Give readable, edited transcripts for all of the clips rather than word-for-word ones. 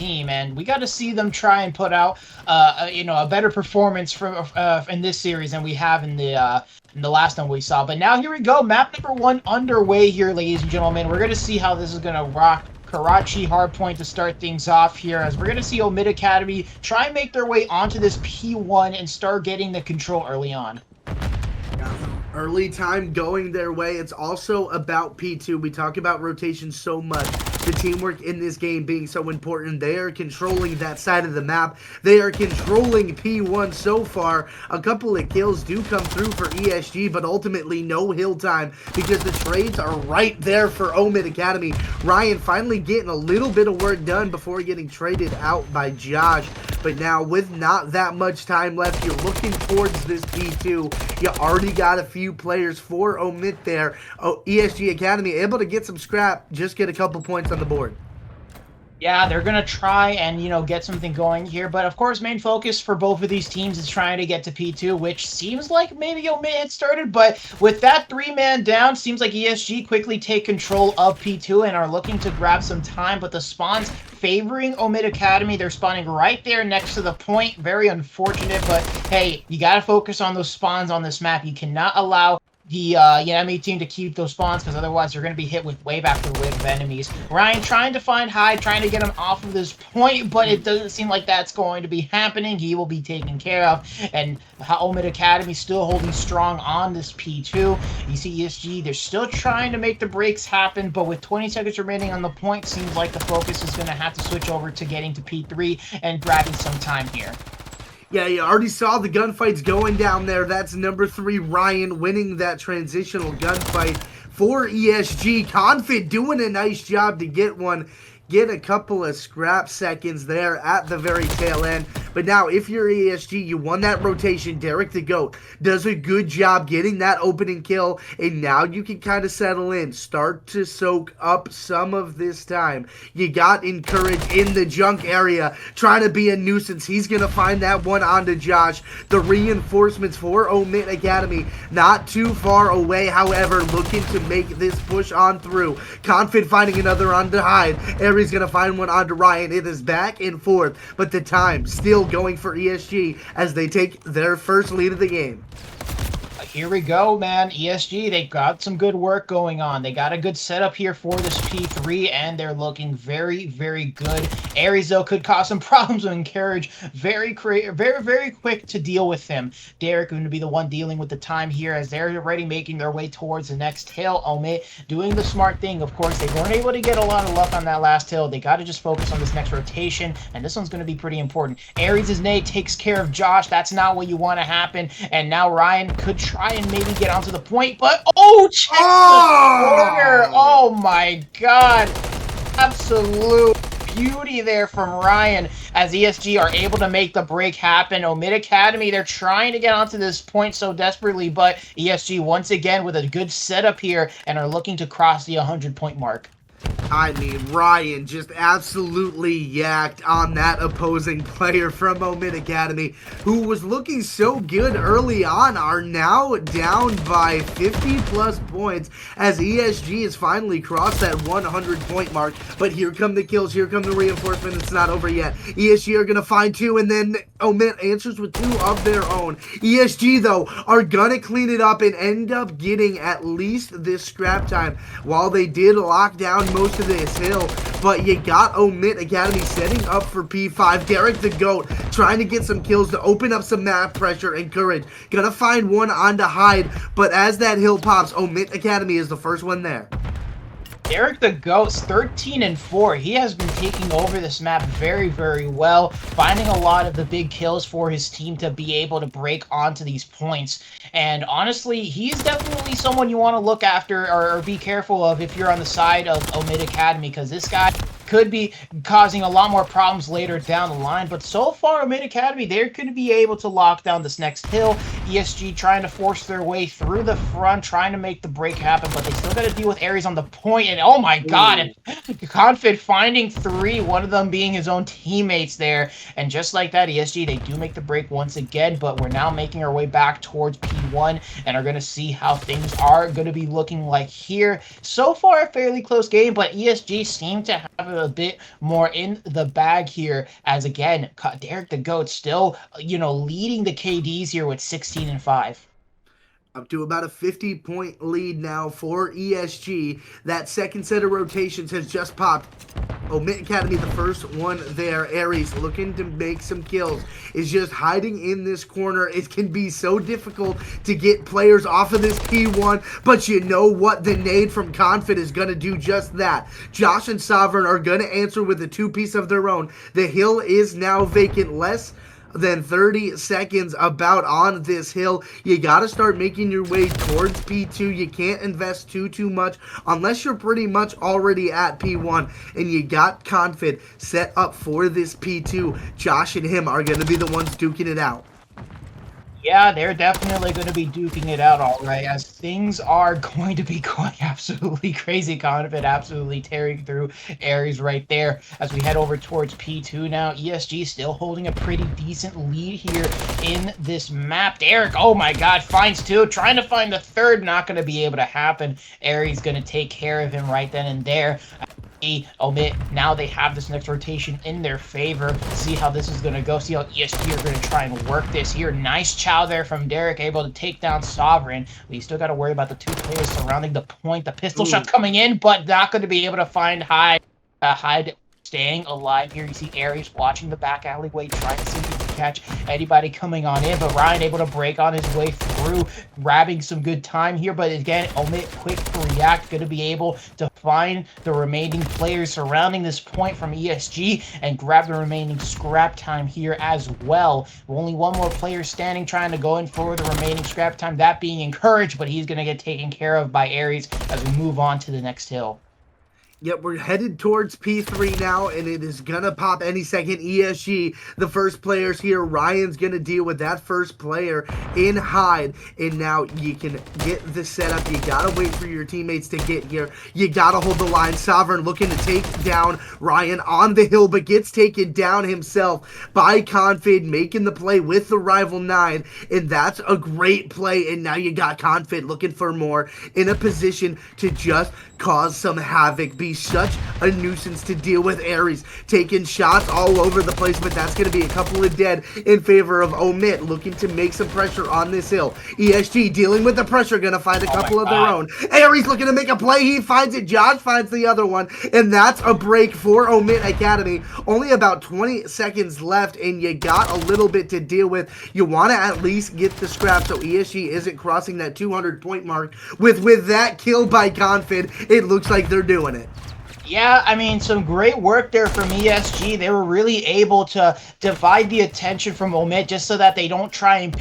team, and we got to see them try and put out, a better performance from in this series than we have in the last one we saw. But now here we go, map number 1 underway here, ladies and gentlemen. We're gonna see how this is gonna rock. Karachi hardpoint to start things off here, as we're gonna see OMiT Academy try and make their way onto this P1 and start getting the control early on. Early time going their way. It's also about P2. We talk about rotation so much. The teamwork in this game being so important. They are controlling that side of the map. They are controlling P1 so far. A couple of kills do come through for ESG, but ultimately no hill time because the trades are right there for OMiT Academy. Ryan finally getting a little bit of work done before getting traded out by Josh. But now with not that much time left, you're looking towards this P2. You already got a few players for OMiT there. ESG Academy able to get some scrap, just get a couple points on the board. Yeah, they're going to try and, get something going here. But, of course, main focus for both of these teams is trying to get to P2, which seems like maybe OMiT had started. But with that 3-man down, seems like ESG quickly take control of P2 and are looking to grab some time. But the spawns favoring OMiT Academy. They're spawning right there next to the point. Very unfortunate. But, hey, you got to focus on those spawns on this map. You cannot allow the enemy team to keep those spawns, because otherwise they're going to be hit with wave after wave of enemies. Ryan trying to find Hyde, trying to get him off of this point, but it doesn't seem like that's going to be happening. He will be taken care of, and OMiT Academy still holding strong on this P2. You see ESG, they're still trying to make the breaks happen, but with 20 seconds remaining on the point, seems like the focus is going to have to switch over to getting to P3 and grabbing some time here. Yeah, you already saw the gunfights going down there. That's number 3, Ryan, winning that transitional gunfight for ESG. Confid doing a nice job to get a couple of scrap seconds there at the very tail end. But now, if you're ESG, you won that rotation. Derek the GOAT does a good job getting that opening kill, and now you can kind of settle in, start to soak up some of this time. You got Encourage in the junk area, trying to be a nuisance. He's going to find that one onto Josh. The reinforcements for OMiT Academy not too far away, however, looking to make this push on through. Confid finding another onto Hyde. Aries going to find one onto Ryan. It is back and forth, but the time still going for ESG as they take their first lead of the game. Here we go, man. ESG, they got some good work going on. They got a good setup here for this P3, and they're looking very, very good. Aries, though, could cause some problems with Encourage. Very, very quick to deal with him. Derek going to be the one dealing with the time here, as they're already making their way towards the next hill. OMiT doing the smart thing. Of course, they weren't able to get a lot of luck on that last hill. They got to just focus on this next rotation, and this one's going to be pretty important. Aries' nade takes care of Josh. That's not what you want to happen, and now Ryan could try and maybe get onto the point, but check the corner. Oh my god, absolute beauty there from Ryan, as ESG are able to make the break happen. OMiT Academy, they're trying to get onto this point so desperately, but ESG once again with a good setup here and are looking to cross the 100-point mark. I mean, Ryan just absolutely yacked on that opposing player from OMiT Academy, who was looking so good early on, are now down by 50-plus points as ESG has finally crossed that 100-point mark. But here come the kills, here come the reinforcement. It's not over yet. ESG are going to find 2, and then OMiT answers with 2 of their own. ESG, though, are going to clean it up and end up getting at least this scrap time, while they did lock down most of this hill. But you got OMiT Academy setting up for P5. Derek the GOAT trying to get some kills to open up some map pressure. Encourage gonna find one onto Hyde, but as that hill pops, OMiT Academy is the first one there. Derek the GOAT's 13-4. He has been taking over this map very, very well, finding a lot of the big kills for his team to be able to break onto these points. And honestly, he's definitely someone you want to look after or be careful of if you're on the side of OMiT Academy, because this guy could be causing a lot more problems later down the line. But so far, OMiT Academy, they're going to be able to lock down this next hill. ESG trying to force their way through the front, trying to make the break happen, but they still got to deal with Aries on the point. And oh my god, Confid finding 3, one of them being his own teammates there. And just like that, ESG, they do make the break once again, but we're now making our way back towards P1 and are going to see how things are going to be looking like here. So far, a fairly close game, but ESG seem to have a bit more in the bag here. As again, Derek the Goat still, leading the KDs here with 16 and 5. Up to about a 50-point lead now for ESG. That second set of rotations has just popped. OMiT Academy, the first one there. Aries looking to make some kills. Is just hiding in this corner. It can be so difficult to get players off of this P1, but you know what? The nade from Confid is going to do just that. Josh and Sovereign are going to answer with a two-piece of their own. The hill is now vacant. Less than 30 seconds about on this hill. You got to start making your way towards P2. You can't invest too much unless you're pretty much already at P1, and you got Confid set up for this P2. Josh and him are going to be the ones duking it out. Yeah, they're definitely going to be duking it out, all right, as things are going to be going absolutely crazy. Confid absolutely tearing through Aries right there as we head over towards P2 now. ESG still holding a pretty decent lead here in this map. Derek, oh my god, finds two, trying to find the third, not going to be able to happen. Aries going to take care of him right then and there. OMiT, now they have this next rotation in their favor. See how this is going to go. See how ESG are going to try and work this here. Nice chow there from Derek, able to take down Sovereign. We still got to worry about the two players surrounding the point. The pistol shot coming in, but not going to be able to find Hyde. Hyde staying alive here. You see Aries watching the back alleyway, trying to see if he can catch anybody coming on in, but Ryan able to break on his way through, grabbing some good time here. But again, OMiT quick to react, going to be able to find the remaining players surrounding this point from ESG and grab the remaining scrap time here as well. Only one more player standing, trying to go in for the remaining scrap time, that being encouraged, but he's going to get taken care of by Aries as we move on to the next hill. Yep, we're headed towards P3 now, and it is going to pop any second. ESG, the first players here. Ryan's going to deal with that first player in Hyde, and now you can get the setup. You got to wait for your teammates to get here. You got to hold the line. Sovereign looking to take down Ryan on the hill, but gets taken down himself by Confid, making the play with the rival 9, and that's a great play. And now you got Confid looking for more, in a position to just cause some havoc, be such a nuisance to deal with. Aries taking shots all over the place, but that's going to be a couple of dead in favor of OMiT, looking to make some pressure on this hill. ESG dealing with the pressure, going to find a couple of their own. Aries looking to make a play, he finds it, Josh finds the other one, and that's a break for OMiT Academy. Only about 20 seconds left, and you got a little bit to deal with. You want to at least get the scrap so ESG isn't crossing that 200-point mark. With that kill by Confid, it looks like they're doing it. Yeah, I mean, some great work there from ESG. They were really able to divide the attention from OMiT just so that they don't try and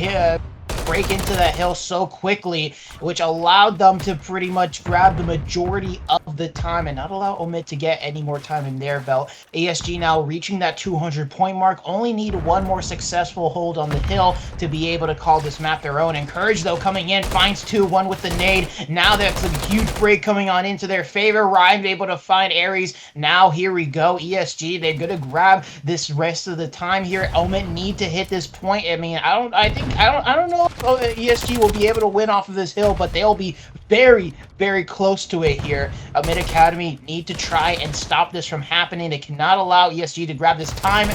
break into the hill so quickly, which allowed them to pretty much grab the majority of the time and not allow OMiT to get any more time in their belt. ESG now reaching that 200-point mark, only need one more successful hold on the hill to be able to call this map their own. Encourage, though, coming in, finds two, one with the nade. Now that's a huge break coming on into their favor. Ryan able to find Aries. Now here we go. ESG, they're gonna grab this rest of the time here. OMiT need to hit this point. I mean, I don't know if ESG will be able to win off of this hill, but they'll be very, very close to it here. OMiT Academy need to try and stop this from happening. They cannot allow ESG to grab this time.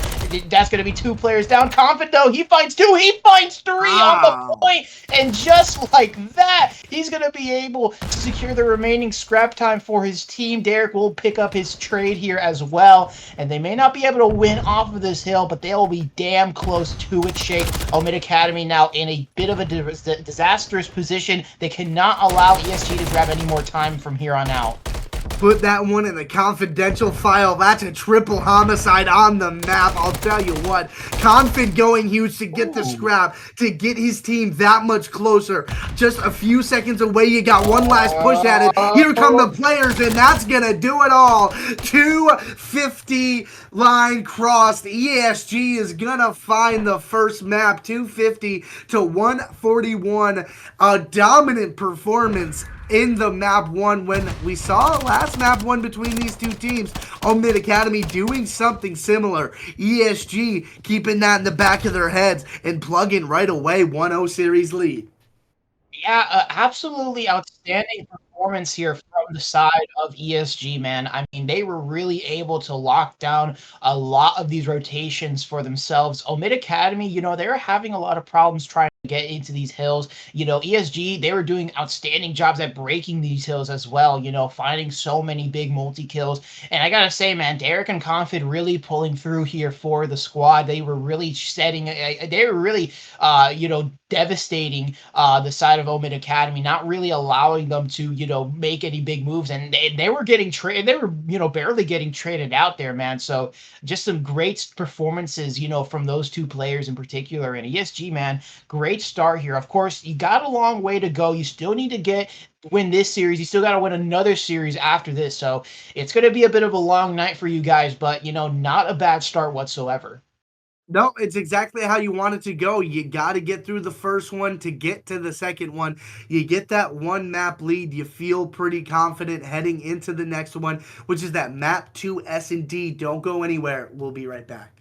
That's going to be two players down. Confid, though, he finds two, he finds three on the point, and just like that, he's going to be able to secure the remaining scrap time for his team. Derek will pick up his trade here as well, and they may not be able to win off of this hill, but they'll be damn close to it. Shake, OMiT Academy now in a bit of a disastrous position. They cannot allow ESG to grab any more time from here on out. Put that one in the confidential file. That's a triple homicide on the map. I'll tell you what. Confid going huge to get the scrap, to get his team that much closer. Just a few seconds away. You got one last push at it. Here come the players, and that's going to do it all. 250 line crossed. ESG is going to find the first map. 250 to 141. A dominant performance in the map one. When we saw last map one between these two teams, OMiT Academy doing something similar. ESG keeping that in the back of their heads and plugging right away. 1-0 series lead. Yeah, absolutely outstanding performance performance here from the side of ESG, man. I mean, they were really able to lock down a lot of these rotations for themselves. OMiT Academy, they were having a lot of problems trying to get into these hills. ESG, they were doing outstanding jobs at breaking these hills as well, finding so many big multi-kills. And I gotta say, man, Derek and Confid really pulling through here for the squad. They were really they were really, devastating the side of OMiT Academy, not really allowing them to, make any big moves. And they were getting traded. They were, barely getting traded out there, man. So just some great performances, from those two players in particular. And ESG, man, great start here. Of course, you got a long way to go. You still need to win this series. You still got to win another series after this. So it's going to be a bit of a long night for you guys, but, not a bad start whatsoever. No, it's exactly how you want it to go. You got to get through the first one to get to the second one. You get that one map lead. You feel pretty confident heading into the next one, which is that map 2 S&D. Don't go anywhere. We'll be right back.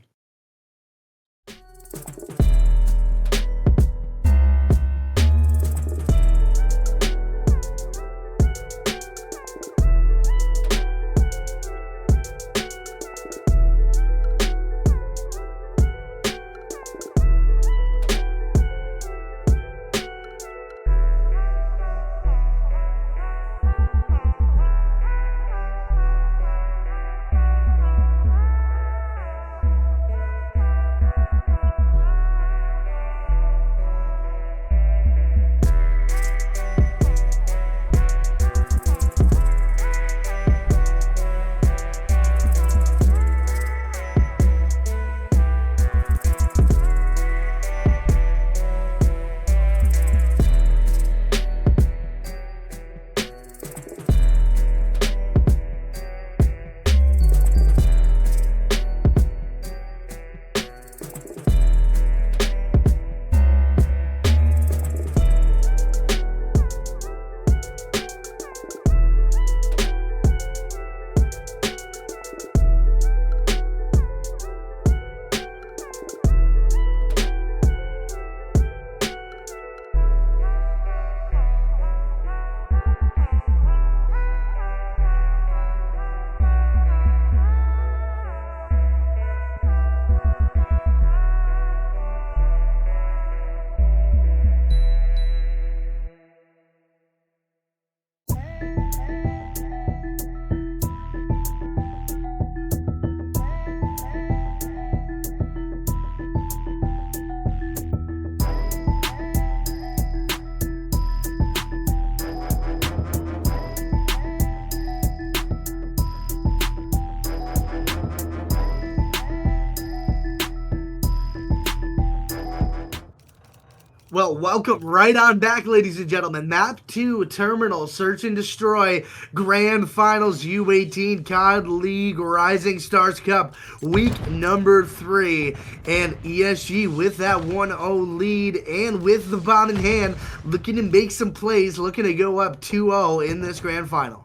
Well, welcome right on back, ladies and gentlemen. Map 2, Terminal, Search and Destroy, Grand Finals, U18, COD League, Rising Stars Cup, week number 3. And ESG with that 1-0 lead and with the bomb in hand, looking to make some plays, looking to go up 2-0 in this Grand Final.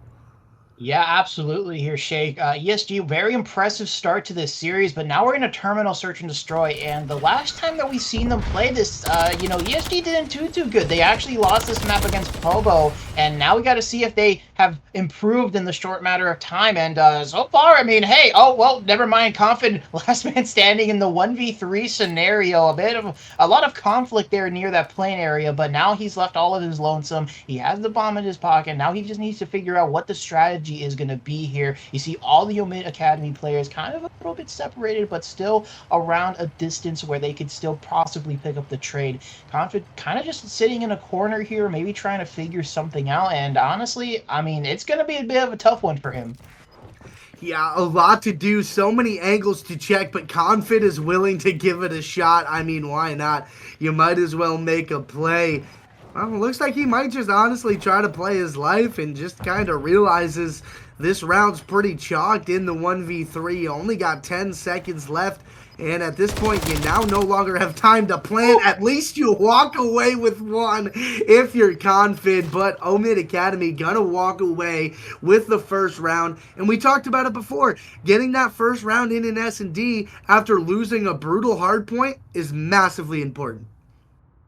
Yeah, absolutely here, Shake. ESG, very impressive start to this series, but now we're in a terminal search and destroy, and the last time that we've seen them play this, ESG didn't do too good. They actually lost this map against Pobo, and now we got to see if they have improved in the short matter of time, and so far, I mean, hey, oh, well, never mind, Confid, last man standing in the 1v3 scenario, a lot of conflict there near that plane area, but now he's left all of his lonesome. He has the bomb in his pocket. Now he just needs to figure out what the strategy is going to be here. You see all the OMiT Academy players kind of a little bit separated, but still around a distance where they could still possibly pick up the trade. Confid kind of just sitting in a corner here, maybe trying to figure something out. And honestly, I mean, it's going to be a bit of a tough one for him. Yeah, a lot to do, so many angles to check, but Confid is willing to give it a shot. I mean, why not? You might as well make a play. Well, it looks like he might just honestly try to play his life and just kind of realizes this round's pretty chalked in the 1v3. You only got 10 seconds left, and at this point, you now no longer have time to plan. At least you walk away with one if you're Confid, but OMiT Academy gonna walk away with the first round. And we talked about it before. Getting that first round in S&D after losing a brutal hardpoint is massively important.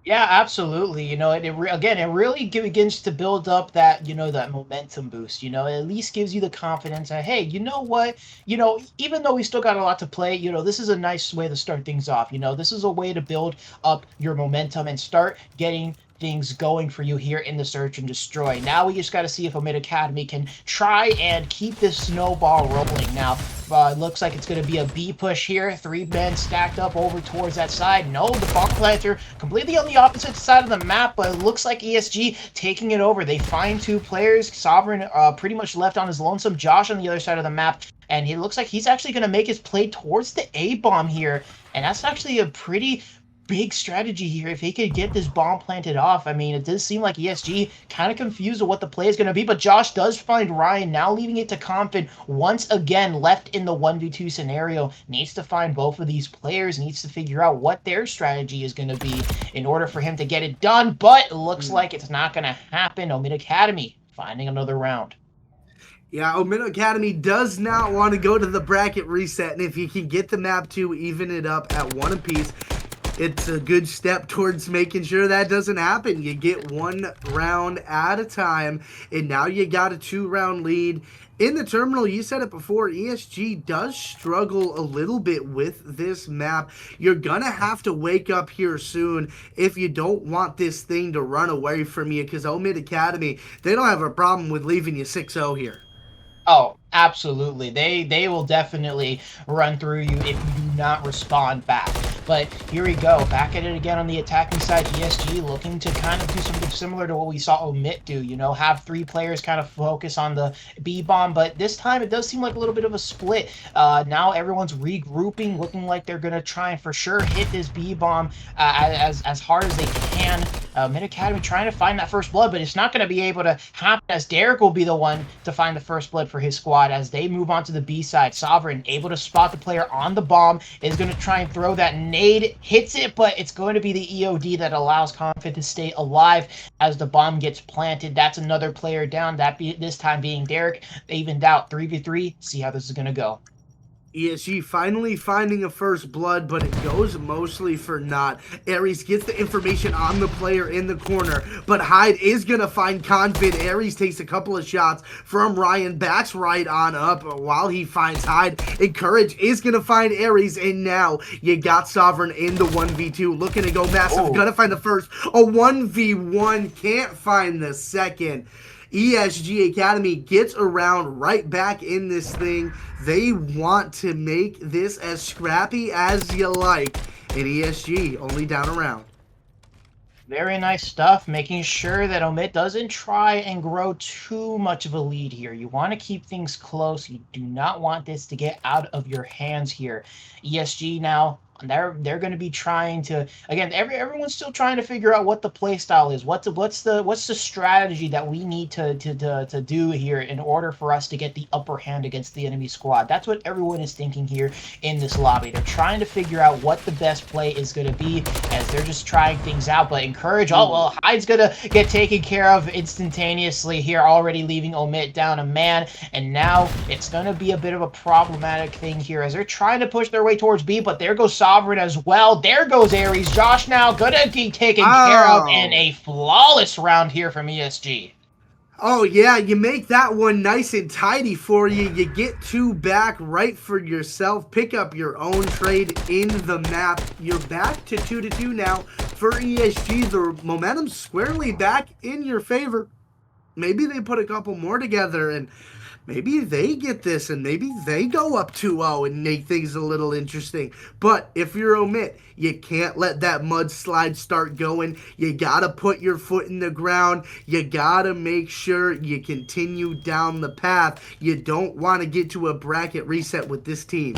Yeah, absolutely. Again, it really begins to build up that, that momentum boost. It at least gives you the confidence that, hey, you know what? Even though we still got a lot to play, this is a nice way to start things off. This is a way to build up your momentum and start getting things going for you here in the Search and Destroy. Now we just got to see if OMiT Academy can try and keep this snowball rolling. Now, it looks like it's going to be a B push here. 3 men stacked up over towards that side. No, the bomb planter completely on the opposite side of the map, but it looks like ESG taking it over. They find 2 players. Sovereign pretty much left on his lonesome. Josh on the other side of the map. And he looks like he's actually going to make his play towards the A bomb here. And that's actually a pretty big strategy here if he could get this bomb planted off. I mean, it does seem like ESG kind of confused of what the play is going to be, but Josh does find Ryan, now leaving it to Confid once again left in the 1v2 scenario. Needs to find both of these players, needs to figure out what their strategy is going to be in order for him to get it done, but it looks like it's not going to happen. OMiT Academy finding another round. Yeah, OMiT Academy does not want to go to the bracket reset, and if you can get the map to even it up at 1 apiece, it's a good step towards making sure that doesn't happen. You get 1 round at a time, and now you got a 2-round lead. In the terminal, you said it before, ESG does struggle a little bit with this map. You're going to have to wake up here soon if you don't want this thing to run away from you, because OMiT Academy, they don't have a problem with leaving you 6-0 here. Oh, absolutely. They will definitely run through you if you do not respond back. But here we go, back at it again on the attacking side. ESG looking to kind of do something similar to what we saw OMiT do, have 3 players kind of focus on the B bomb, but this time it does seem like a little bit of a split. Now everyone's regrouping, looking like they're going to try and for sure hit this B bomb as hard as they can. OMiT Academy trying to find that first blood, but it's not going to be able to happen as Derek will be the one to find the first blood for his squad as they move on to the B side. Sovereign able to spot the player on the bomb, is going to try and throw that nade, hits it, but it's going to be the EOD that allows Confid to stay alive as the bomb gets planted. That's another player down, this time being Derek. They evened out 3v3. See how this is going to go. ESG finally finding a first blood, but it goes mostly for naught. Aries gets the information on the player in the corner, but Hyde is going to find Confid. Aries takes a couple of shots from Ryan, backs right on up while he finds Hyde. And Courage is going to find Aries, and now you got Sovereign in the 1v2. Looking to go massive, going to find the first. A 1v1, can't find the second. ESG Academy gets around right back in this thing. They want to make this as scrappy as you like. And ESG only down a round. Very nice stuff, making sure that OMiT doesn't try and grow too much of a lead here. You want to keep things close. You do not want this to get out of your hands here. ESG now, they're going to be trying to, again, everyone's still trying to figure out what the play style is. What's the strategy that we need to do here in order for us to get the upper hand against the enemy squad. That's what everyone is thinking here in this lobby. They're trying to figure out what the best play is going to be as they're just trying things out. But Encourage, oh well, Hyde's going to get taken care of instantaneously here, already leaving OMiT down a man. And now it's going to be a bit of a problematic thing here as they're trying to push their way towards B, but there goes Sovereign as well. There goes Aries. Josh now gonna be taken care of in a flawless round here from ESG. Oh, yeah, you make that one nice and tidy for you. You get 2 back right for yourself. Pick up your own trade in the map. You're back to 2-2 now for ESG. The momentum's squarely back in your favor. Maybe they put a couple more together and maybe they get this and maybe they go up 2-0 and make things a little interesting. But if you're OMiT, you can't let that mudslide start going. You got to put your foot in the ground. You got to make sure you continue down the path. You don't want to get to a bracket reset with this team.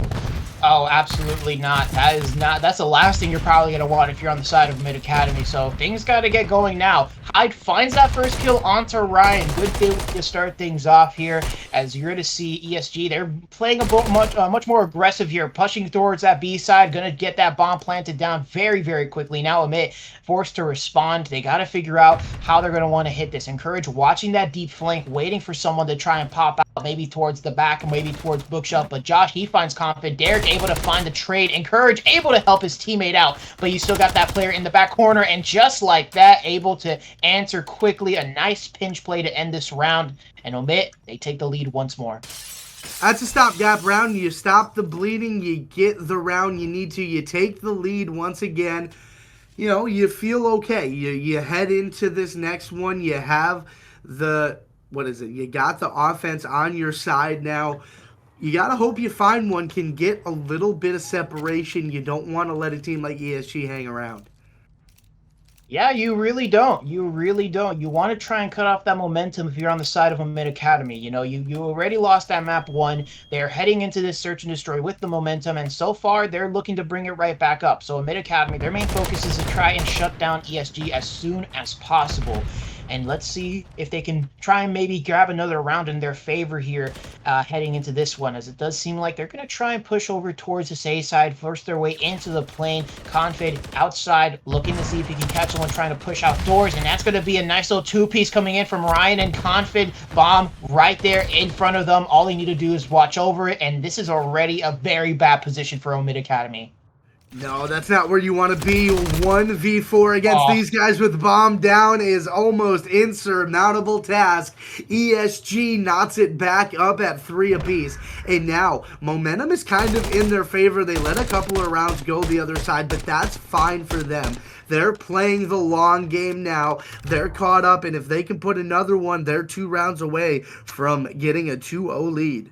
Oh, absolutely not. That's the last thing you're probably going to want if you're on the side of OMiT Academy. So things got to get going now. Hyde finds that first kill onto Ryan. Good thing to start things off here as you're going to see ESG. They're playing much more aggressive here, pushing towards that B side. Going to get that bomb planted down very, very quickly. Now OMiT forced to respond. They got to figure out how they're going to want to hit this. Encourage watching that deep flank, waiting for someone to try and pop out. maybe towards the back, maybe towards Bookshelf, but Josh, he finds Confid. Derek able to find the trade, Encourage able to help his teammate out, but you still got that player in the back corner, and just like that, able to answer quickly. A nice pinch play to end this round, and OMiT, they take the lead once more. That's a stopgap round. You stop the bleeding, you get the round you need to, you take the lead once again. You know, you feel okay. You head into this next one, you have the, what is it? You got the offense on your side now. You got to hope you find one can get a little bit of separation. You don't want to let a team like ESG hang around. Yeah, you really don't. You really don't. You want to try and cut off that momentum if you're on the side of OMiT Academy. You know, you already lost that map 1. They're heading into this search and destroy with the momentum, and so far they're looking to bring it right back up. So OMiT Academy, their main focus is to try and shut down ESG as soon as possible. And let's see if they can try and maybe grab another round in their favor here heading into this one, as it does seem like they're going to try and push over towards this A side, force their way into the plane. Confid outside, looking to see if he can catch someone trying to push outdoors, and that's going to be a nice little two-piece coming in from Ryan and Confid. Bomb right there in front of them. All they need to do is watch over it, and this is already a very bad position for OMiT Academy. No, that's not where you want to be. 1v4 against these guys with bomb down is almost insurmountable task. ESG knots it back up at 3 apiece. And now, momentum is kind of in their favor. They let a couple of rounds go the other side, but that's fine for them. They're playing the long game now. They're caught up, and if they can put another one, they're 2 rounds away from getting a 2-0 lead.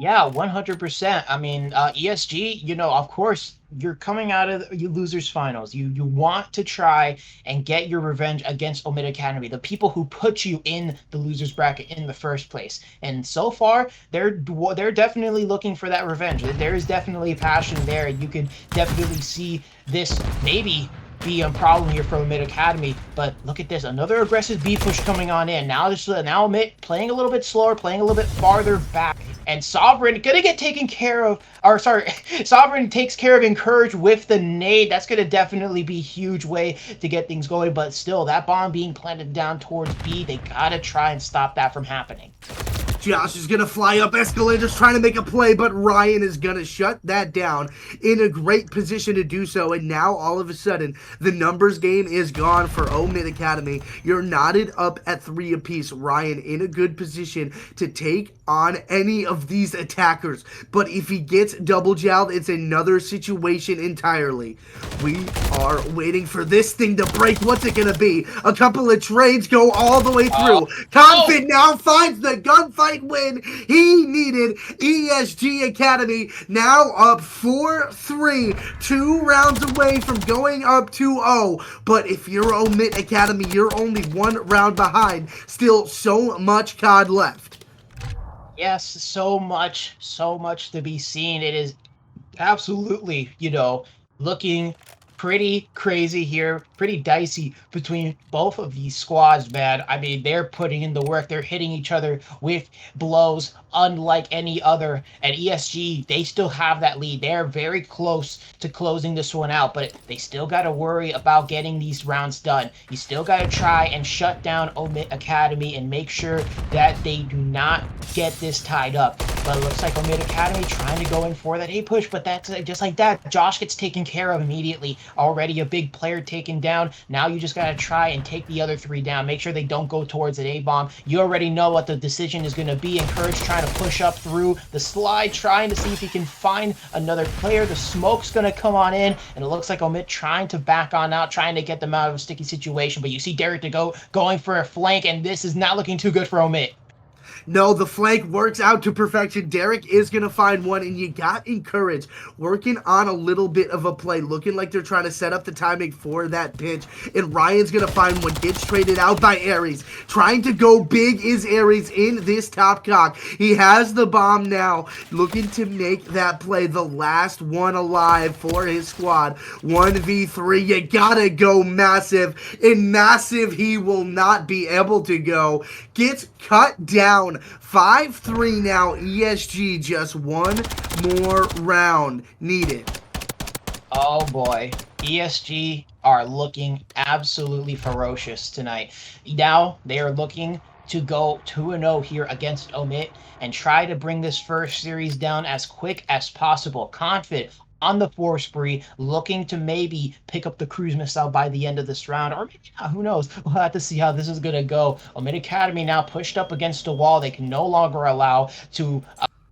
Yeah, 100%. I mean, ESG, you know, of course, you're coming out of your losers finals. You want to try and get your revenge against OMiT Academy, the people who put you in the losers bracket in the first place. And so far, they're definitely looking for that revenge. There is definitely passion there. You can definitely see this maybe be a problem here for OMiT Academy, but look at this, another aggressive B push coming on in. Now OMiT playing a little bit slower, playing a little bit farther back, and Sovereign gonna get taken care of, or sorry, Sovereign takes care of Encourage with the nade. That's gonna definitely be a huge way to get things going, but still, that bomb being planted down towards B, they gotta try and stop that from happening. Josh is going to fly up. Escalator's trying to make a play, but Ryan is going to shut that down in a great position to do so. And now, all of a sudden, the numbers game is gone for OMiT Academy. You're knotted up at 3 apiece. Ryan in a good position to take on any of these attackers. But if he gets double jowled, it's another situation entirely. We are waiting for this thing to break. What's it going to be? A couple of trades go all the way through. Confid now finds the gunfight win he needed. ESG Academy now up 4-3, 2 rounds away from going up 2-0. But if you're OMiT Academy, you're only 1 round behind. Still so much COD left. Yes, so much to be seen. It is absolutely, you know, looking pretty crazy here, pretty dicey between both of these squads, man. I mean, they're putting in the work. They're hitting each other with blows unlike any other. And ESG, they still have that lead. They're very close to closing this one out, but they still got to worry about getting these rounds done. You still got to try and shut down OMiT Academy and make sure that they do not get this tied up. But it looks like OMiT Academy trying to go in for that A push, but that's just like that. Josh gets taken care of immediately. Already a big player taken down. Now you just got to try and take the other 3 down. Make sure they don't go towards an A-bomb. You already know what the decision is going to be. Encourage trying to push up through the slide, trying to see if he can find another player. The smoke's going to come on in, and it looks like OMiT trying to back on out, trying to get them out of a sticky situation. But you see Derek going for a flank, and this is not looking too good for OMiT. No, the flank works out to perfection. Derek is going to find one, and you got Encourage working on a little bit of a play, looking like they're trying to set up the timing for that pitch. And Ryan's going to find one, gets traded out by Aries. Trying to go big is Aries in this top cock. He has the bomb now, looking to make that play, the last one alive for his squad. 1v3, you gotta go massive. And massive he will not be able to go. Gets cut down. 5-3 now. ESG, just 1 more round needed. Oh boy, ESG are looking absolutely ferocious tonight. Now they are looking to go 2-0 here against OMiT and try to bring this first series down as quick as possible. Confident on the 4 spree, looking to maybe pick up the cruise missile by the end of this round, or maybe not, who knows? We'll have to see how this is going to go. OMiT Academy now pushed up against a wall. They can no longer allow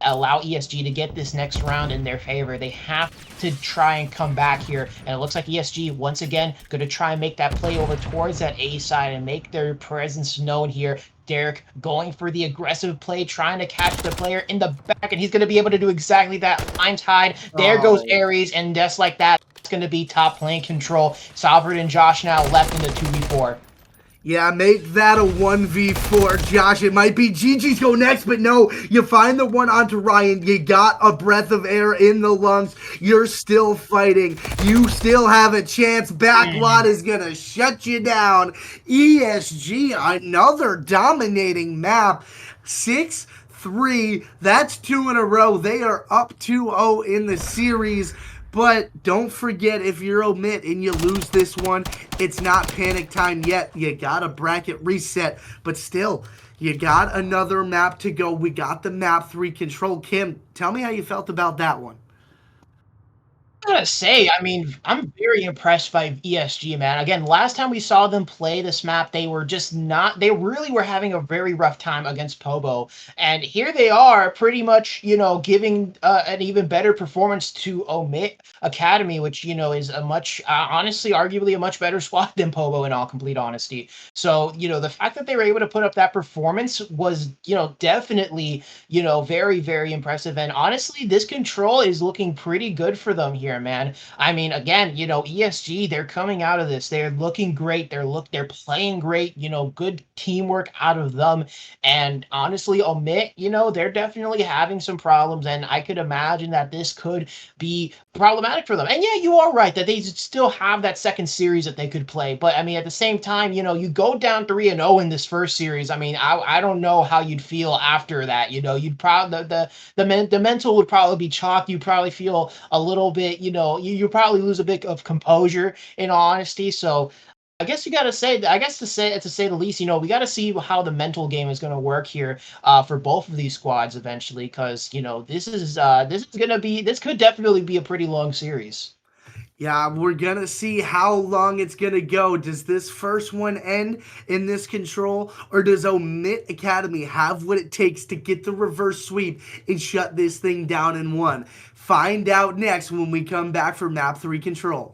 ESG to get this next round in their favor. They have to try and come back here, and it looks like ESG once again going to try and make that play over towards that A side and make their presence known here. Derek going for the aggressive play, trying to catch the player in the back, and he's going to be able to do exactly that. Line tied. There goes Aries, and just like that, it's going to be top lane control. Salford and Josh now left in the 2v4. Yeah, make that a 1v4, Josh. It might be GG's go next, but no, you find the one onto Ryan. You got a breath of air in the lungs. You're still fighting. You still have a chance. Backlot is going to shut you down. ESG, another dominating map. 6-3. That's 2 in a row. They are up 2-0 in the series. But don't forget, if you're OMiT and you lose this one, it's not panic time yet. You got a bracket reset, but still, you got another map to go. We got the map 3 control. Kim, tell me how you felt about that one. I gotta say, I mean, I'm very impressed by ESG, man. Again, last time we saw them play this map, they were just not, they really were having a very rough time against Pobo. And here they are pretty much, giving an even better performance to OMiT Academy, which, is a much, honestly, arguably a much better squad than Pobo in all complete honesty. So, the fact that they were able to put up that performance was, definitely, very, very impressive. And honestly, this control is looking pretty good for them here, man. I mean, again, ESG, they're coming out of this. They're looking great. They're playing great, good teamwork out of them. And honestly, OMiT, they're definitely having some problems. And I could imagine that this could be problematic for them. And yeah, you are right that they still have that second series that they could play. But I mean, at the same time, you go down 3-0 in this first series. I mean, I don't know how you'd feel after that. You'd probably, the mental would probably be chalked. You'd probably feel a little bit, you probably lose a bit of composure in all honesty. So I guess you got to say, to say the least, we got to see how the mental game is going to work here for both of these squads eventually, because this could definitely be a pretty long series. Yeah, we're going to see how long it's going to go. Does this first one end in this control, or does OMiT Academy have what it takes to get the reverse sweep and shut this thing down in one? Find out next when we come back for Map 3 control.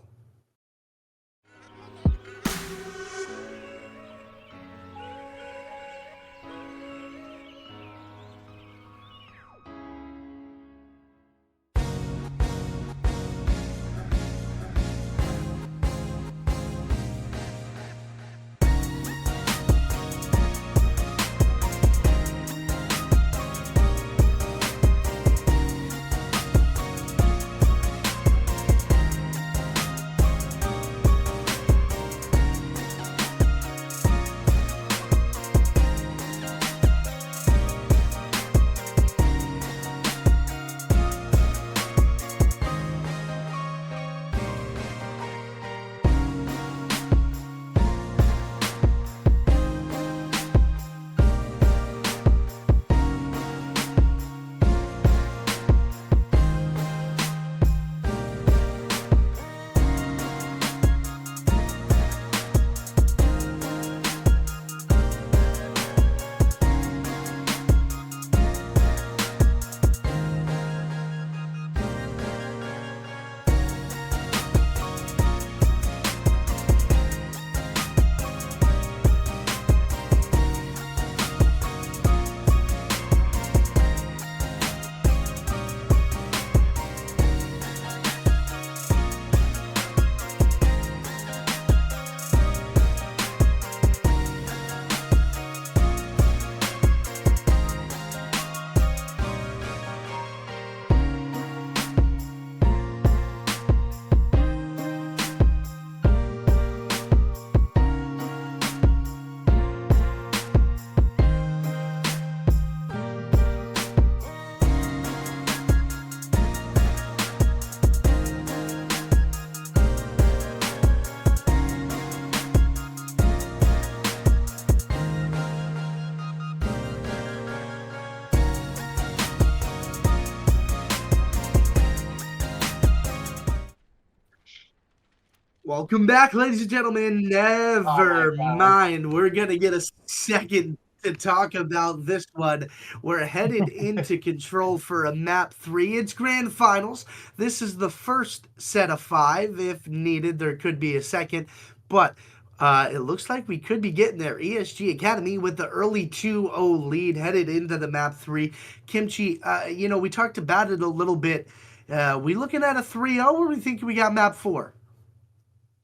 Welcome back, ladies and gentlemen. Oh my Never God. mind. We're going to get a second to talk about this one. We're headed into control for a map 3. It's grand finals. This is the first set of 5. If needed, there could be a second. But it looks like we could be getting there. ESG Academy with the early 2-0 lead headed into the map 3. Kimchi, we talked about it a little bit. We looking at a 3-0 or we think we got map 4?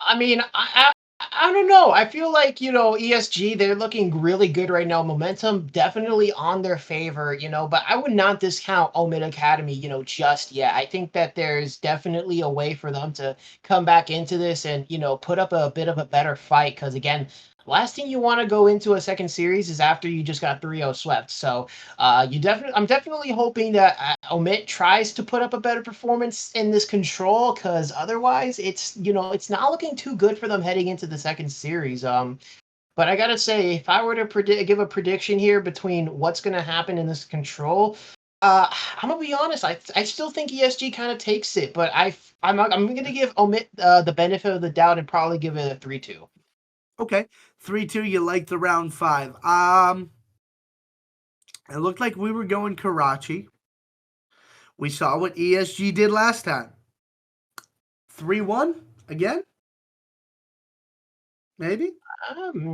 I mean, I don't know. I feel like, ESG, they're looking really good right now. Momentum definitely on their favor, but I would not discount OMiT Academy, just yet. I think that there's definitely a way for them to come back into this and, put up a bit of a better fight. Because again, last thing you want to go into a second series is after you just got 3-0 swept. So I'm definitely hoping that OMiT tries to put up a better performance in this control, because otherwise it's not looking too good for them heading into the second series. But I gotta say, if I were to give a prediction here between what's gonna happen in this control, I'm gonna be honest. I still think ESG kind of takes it, but I'm gonna give OMiT the benefit of the doubt and probably give it a 3-2. Okay, 3-2. You like the round 5. It looked like we were going Karachi. We saw what ESG did last time. 3-1 again? Maybe?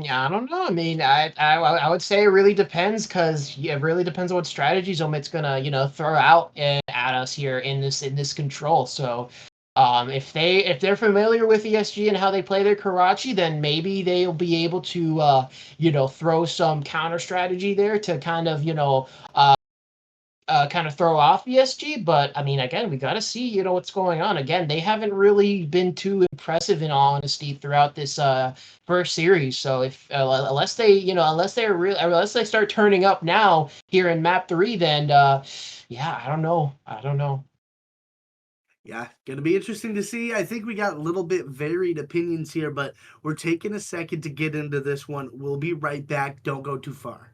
Yeah, I don't know. I mean, I would say it really depends, because it really depends on what strategies OMIT's gonna throw out at us here in this control. So, if they're familiar with ESG and how they play their Karachi, then maybe they'll be able to throw some counter strategy there to kind of throw off ESG. But I mean, again, we got to see, what's going on. Again, they haven't really been too impressive, in all honesty, throughout this first series. So if unless they start turning up now here in map 3, then yeah, I don't know. I don't know. Yeah, gonna be interesting to see. I think we got a little bit varied opinions here, but we're taking a second to get into this one. We'll be right back. Don't go too far.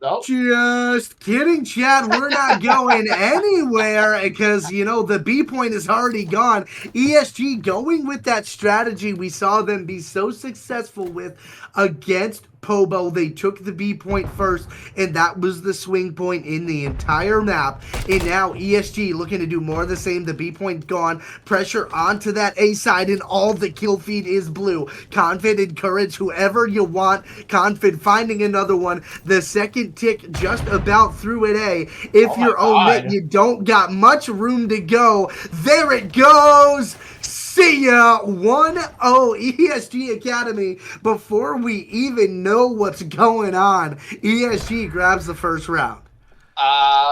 So Just kidding, Chad. We're not going anywhere because, the B point is already gone. ESG going with that strategy we saw them be so successful with against Pobo. They took the B point first, and that was the swing point in the entire map. And now ESG looking to do more of the same. The B point gone. Pressure onto that A side, and all the kill feed is blue. Confid, encourage whoever you want. Confid finding another one. The second tick just about through it A. If oh my you're OMiT, God. you don't got much room to go. There it goes. See ya. 1-0 ESG Academy. Before we even know what's going on, ESG grabs the first round.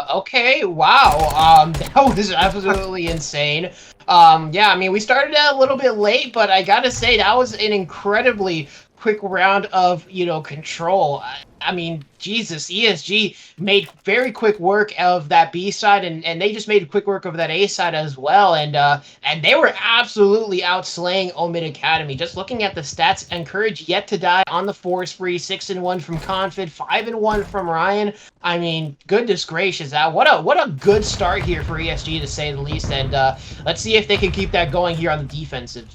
Okay, wow. That was absolutely insane. Yeah, I mean, we started out a little bit late, but I gotta say that was an incredibly quick round of, control. I mean, Jesus, ESG made very quick work of that B side, and they just made quick work of that A side as well. And they were absolutely outslaying OMiT Academy. Just looking at the stats, Encourage yet to die on the 4 spree, 6-1 from Confid, 5-1 from Ryan. I mean, goodness gracious, what a good start here for ESG, to say the least. And let's see if they can keep that going here on the defensive.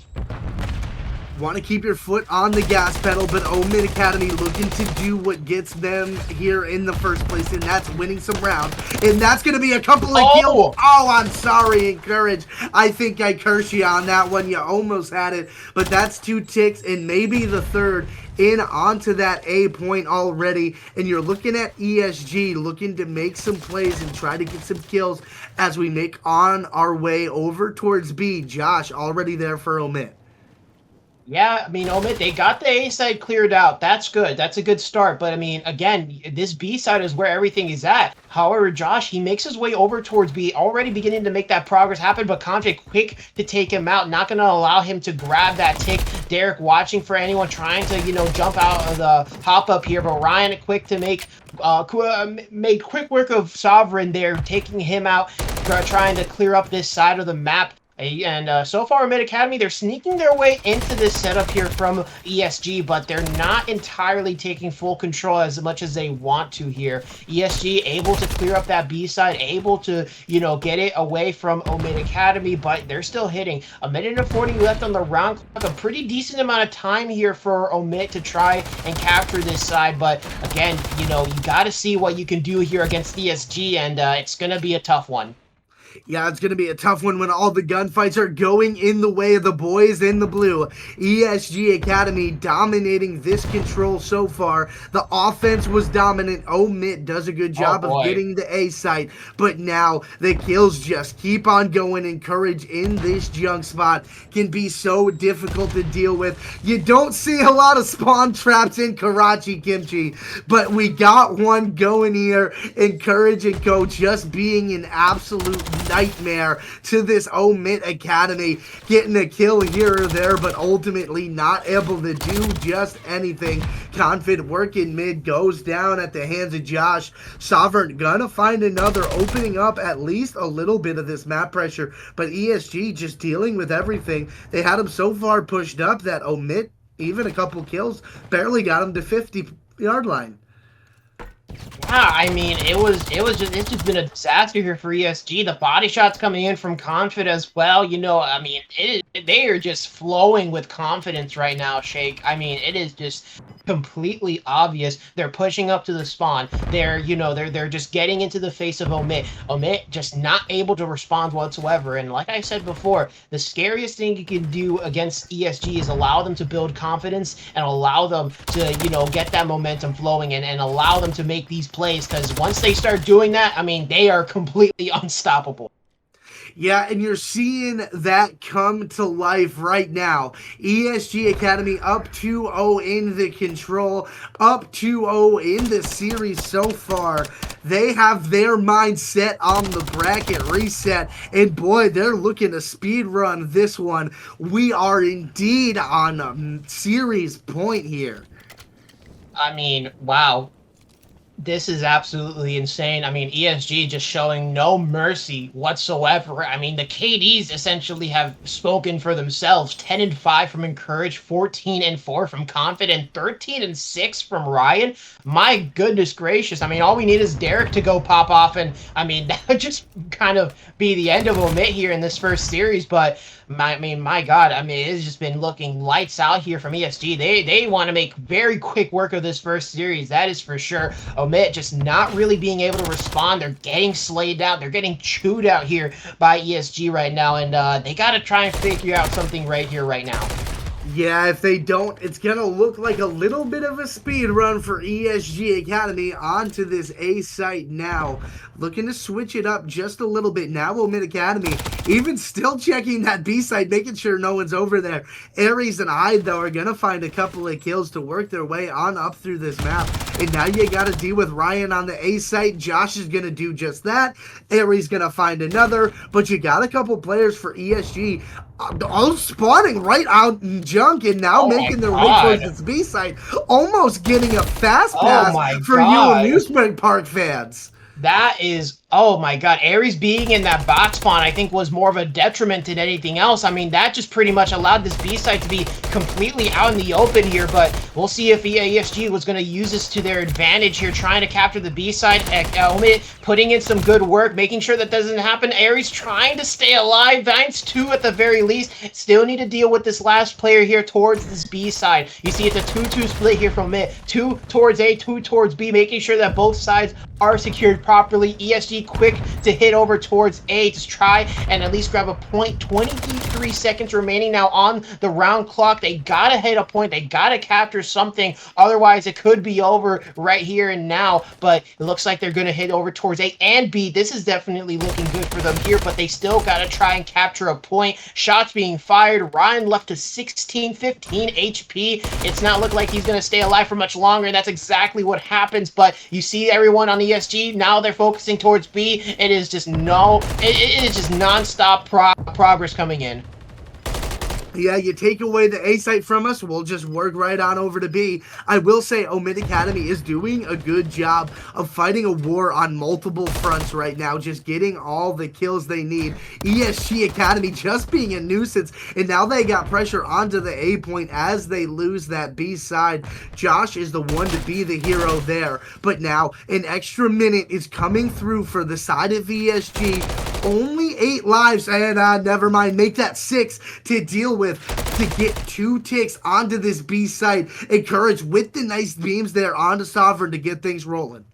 Want to keep your foot on the gas pedal, but OMiT Academy looking to do what gets them here in the first place, and that's winning some rounds. And that's going to be a couple of kills. Oh, I'm sorry, Encourage. I think I cursed you on that one. You almost had it, but that's 2 ticks and maybe the third in onto that A point already. And you're looking at ESG looking to make some plays and try to get some kills as we make on our way over towards B. Josh already there for OMiT. Yeah, I mean, OMiT, they got the A side cleared out. That's good. That's a good start. But I mean, again, this B side is where everything is at. However, Josh, he makes his way over towards B, already beginning to make that progress happen, but Conte quick to take him out, not going to allow him to grab that tick. Derek watching for anyone trying to, jump out of the hop up here, but Ryan quick to made quick work of Sovereign there, taking him out, trying to clear up this side of the map. And so far, Mid Academy, they're sneaking their way into this setup here from ESG, but they're not entirely taking full control as much as they want to here. ESG able to clear up that B side, able to, get it away from OMiT Academy, but they're still hitting. A minute and 40 left on the round clock, a pretty decent amount of time here for OMiT to try and capture this side, but again, you got to see what you can do here against ESG, and it's going to be a tough one. Yeah, it's going to be a tough one when all the gunfights are going in the way of the boys in the blue. ESG Academy dominating this control so far. The offense was dominant. OMiT does a good job of getting the A site, but now the kills just keep on going, and courage in this junk spot can be so difficult to deal with. You don't see a lot of spawn traps in Karachi, Kimchi, but we got one going here, and courage and go just being an absolute nightmare to this OMiT Academy, getting a kill here or there, but ultimately not able to do just anything. Confid working mid goes down at the hands of Josh. Sovereign gonna find another, opening up at least a little bit of this map pressure, but ESG just dealing with everything. They had him so far pushed up that OMiT, even a couple kills, barely got him to 50-yard line. Yeah, I mean, it's just been a disaster here for ESG. The body shots coming in from Confid as well. I mean, they are just flowing with confidence right now, Shake. I mean, it is just completely obvious. They're pushing up to the spawn. They're just getting into the face of OMiT. OMiT just not able to respond whatsoever. And like I said before, the scariest thing you can do against ESG is allow them to build confidence and allow them to, get that momentum flowing and allow them to make these plays, because once they start doing that, I mean, they are completely unstoppable. Yeah, and you're seeing that come to life right now. ESG Academy up 2-0 in the control, up 2-0 in the series so far. They have their mindset on the bracket reset, and boy, they're looking to speed run this one. We are indeed on a series point here. I mean, wow. This is absolutely insane. I mean, ESG just showing no mercy whatsoever. I mean, the KDs essentially have spoken for themselves. 10-5 from Encourage, 14-4 from Confident, 13-6 from Ryan. My goodness gracious. I mean, all we need is Derek to go pop off, and I mean, that would just kind of be the end of OMiT here in this first series, but my God, I mean, it's just been looking lights out here from ESG. They want to make very quick work of this first series, that is for sure. OMiT just not really being able to respond. They're getting slayed out. They're getting chewed out here by ESG right now, and they got to try and figure out something right here, right now. Yeah, if they don't, it's going to look like a little bit of a speed run for ESG Academy onto this A site now. Looking to switch it up just a little bit now. OMiT Academy even still checking that B site, making sure no one's over there. Aries and Hyde, though, are going to find a couple of kills to work their way on up through this map. And now you got to deal with Ryan on the A site. Josh is going to do just that. Aries going to find another. But you got a couple players for ESG all spawning right out in junk and now making their way towards this B site, almost getting a fast pass for you amusement park fans. That is, oh my God, Aries being in that box spawn, I think, was more of a detriment than anything else. I mean, that just pretty much allowed this B site to be completely out in the open here, but we'll see if ESG was going to use this to their advantage here, trying to capture the B side. OMiT putting in some good work, making sure that doesn't happen. Aries trying to stay alive, 9-2 at the very least. Still need to deal with this last player here towards this B side. You see it's a 2-2 split here from OMiT. 2 towards A, 2 towards B, making sure that both sides are secured properly. ESG quick to hit over towards A to try and at least grab a point. 23 seconds remaining now on the round clock. They gotta hit a point. They gotta capture something. Otherwise, it could be over right here and now. But it looks like they're gonna hit over towards A and B. This is definitely looking good for them here, but they still gotta try and capture a point. Shots being fired. Ryan left to 16, 15 HP. It's not looking like he's gonna stay alive for much longer, and that's exactly what happens. But you see everyone on ESG, now they're focusing towards B. It is just it is just non-stop progress coming in. Yeah, you take away the A site from us, we'll just work right on over to B. I will say OMiT Academy is doing a good job of fighting a war on multiple fronts right now, just getting all the kills they need. ESG Academy just being a nuisance, and now they got pressure onto the A point as they lose that B side. Josh is the one to be the hero there, but now an extra minute is coming through for the side of ESG. Only 8 lives, and never mind, make that 6 to deal with to get 2 ticks onto this B site. Encouraged with the nice beams there onto Sovereign to get things rolling.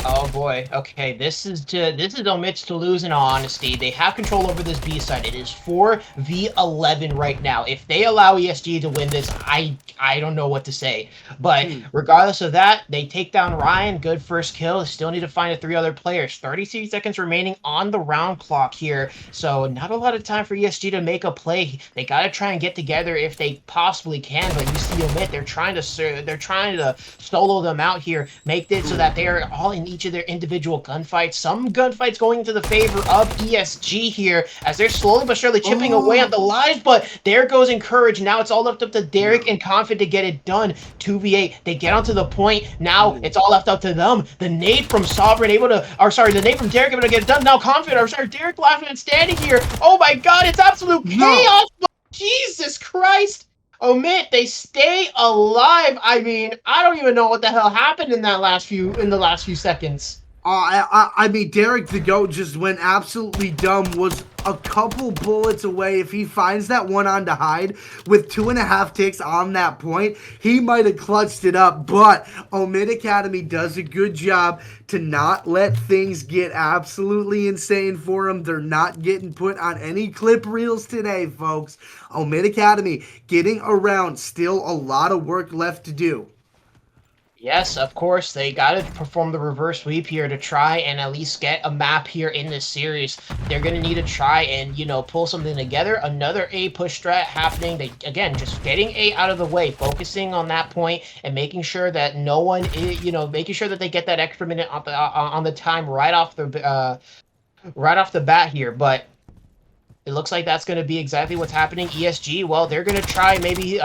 Oh boy. Okay, this is OMiT to lose in all honesty. They have control over this B side. It is 4v11 right now. If they allow ESG to win this, I don't know what to say. But regardless of that, they take down Ryan. Good first kill. They still need to find the 3 other players. 36 seconds remaining on the round clock here. So not a lot of time for ESG to make a play. They got to try and get together if they possibly can. But you see OMiT, they're trying to solo them out here, make it so that they are all in each of their individual gunfights. Some gunfights going into the favor of ESG here as they're slowly but surely chipping away on the lives, but there goes Encourage. Now it's all left up to Derek and Confid to get it done. 2v8. They get onto the point. Now it's all left up to them. The nade from Sovereign the nade from Derek able to get it done. Now Derek last man standing here. Oh my god, it's absolute chaos. Jesus Christ. OMiT, they stay alive. I mean, I don't even know what the hell happened in the last few seconds. I mean, Derek the GOAT just went absolutely dumb, was a couple bullets away. If he finds that one on to hide with 2.5 ticks on that point, he might have clutched it up. But OMiT Academy does a good job to not let things get absolutely insane for them. They're not getting put on any clip reels today, folks. OMiT Academy getting around, still a lot of work left to do. Yes, of course, they got to perform the reverse sweep here to try and at least get a map here in this series. They're going to need to try and, pull something together. Another A push strat happening. They, again, just getting A out of the way, focusing on that point and making sure that no one is, making sure that they get that extra minute on the time right off the bat here. But it looks like that's going to be exactly what's happening. ESG, well, they're going to try maybe,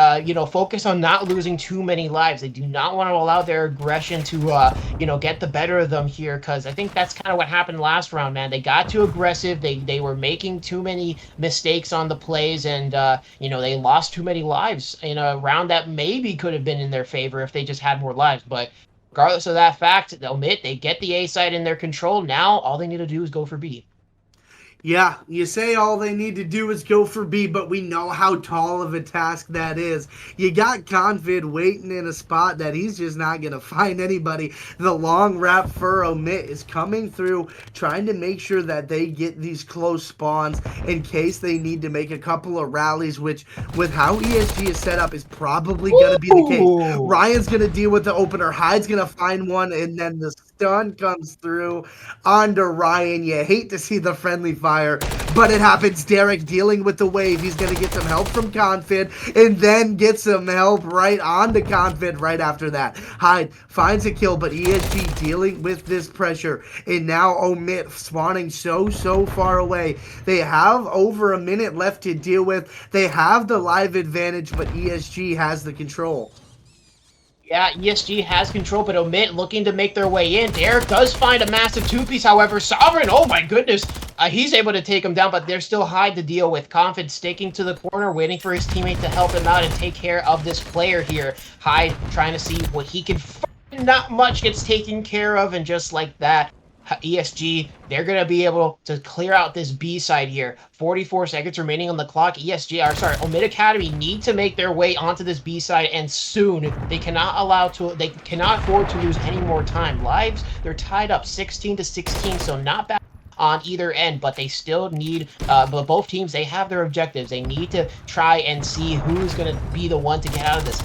focus on not losing too many lives. They do not want to allow their aggression to, get the better of them here, because I think that's kind of what happened last round, man. They got too aggressive. They were making too many mistakes on the plays, and, they lost too many lives in a round that maybe could have been in their favor if they just had more lives. But regardless of that fact, OMiT, they get the A side in their control. Now, all they need to do is go for B. Yeah, you say all they need to do is go for B, but we know how tall of a task that is. You got Confid waiting in a spot that he's just not going to find anybody. The long wrap for OMiT is coming through, trying to make sure that they get these close spawns in case they need to make a couple of rallies, which with how ESG is set up is probably going to be the case. Ryan's going to deal with the opener. Hyde's going to find one, and then the stun comes through onto Ryan. You hate to see the friendly fire, but it happens. Derek dealing with the wave. He's going to get some help from Confid and then get some help right onto Confid right after that. Hyde finds a kill, but ESG dealing with this pressure. And now OMiT spawning so far away. They have over a minute left to deal with. They have the live advantage, but ESG has the control. Yeah, ESG has control, but OMiT looking to make their way in. Derek does find a massive two-piece, however. Sovereign, oh my goodness. He's able to take him down, but there's still Hyde to deal with. Confid sticking to the corner, waiting for his teammate to help him out and take care of this player here. Hyde trying to see what he can find. Not much gets taken care of, and just like that, ESG, they're going to be able to clear out this B side here. 44 seconds remaining on the clock. OMiT Academy need to make their way onto this B side, and soon. They cannot afford to lose any more time. Lives, they're tied up 16-16, so not bad on either end, but they still need, but both teams, they have their objectives. They need to try and see who's going to be the one to get out of this.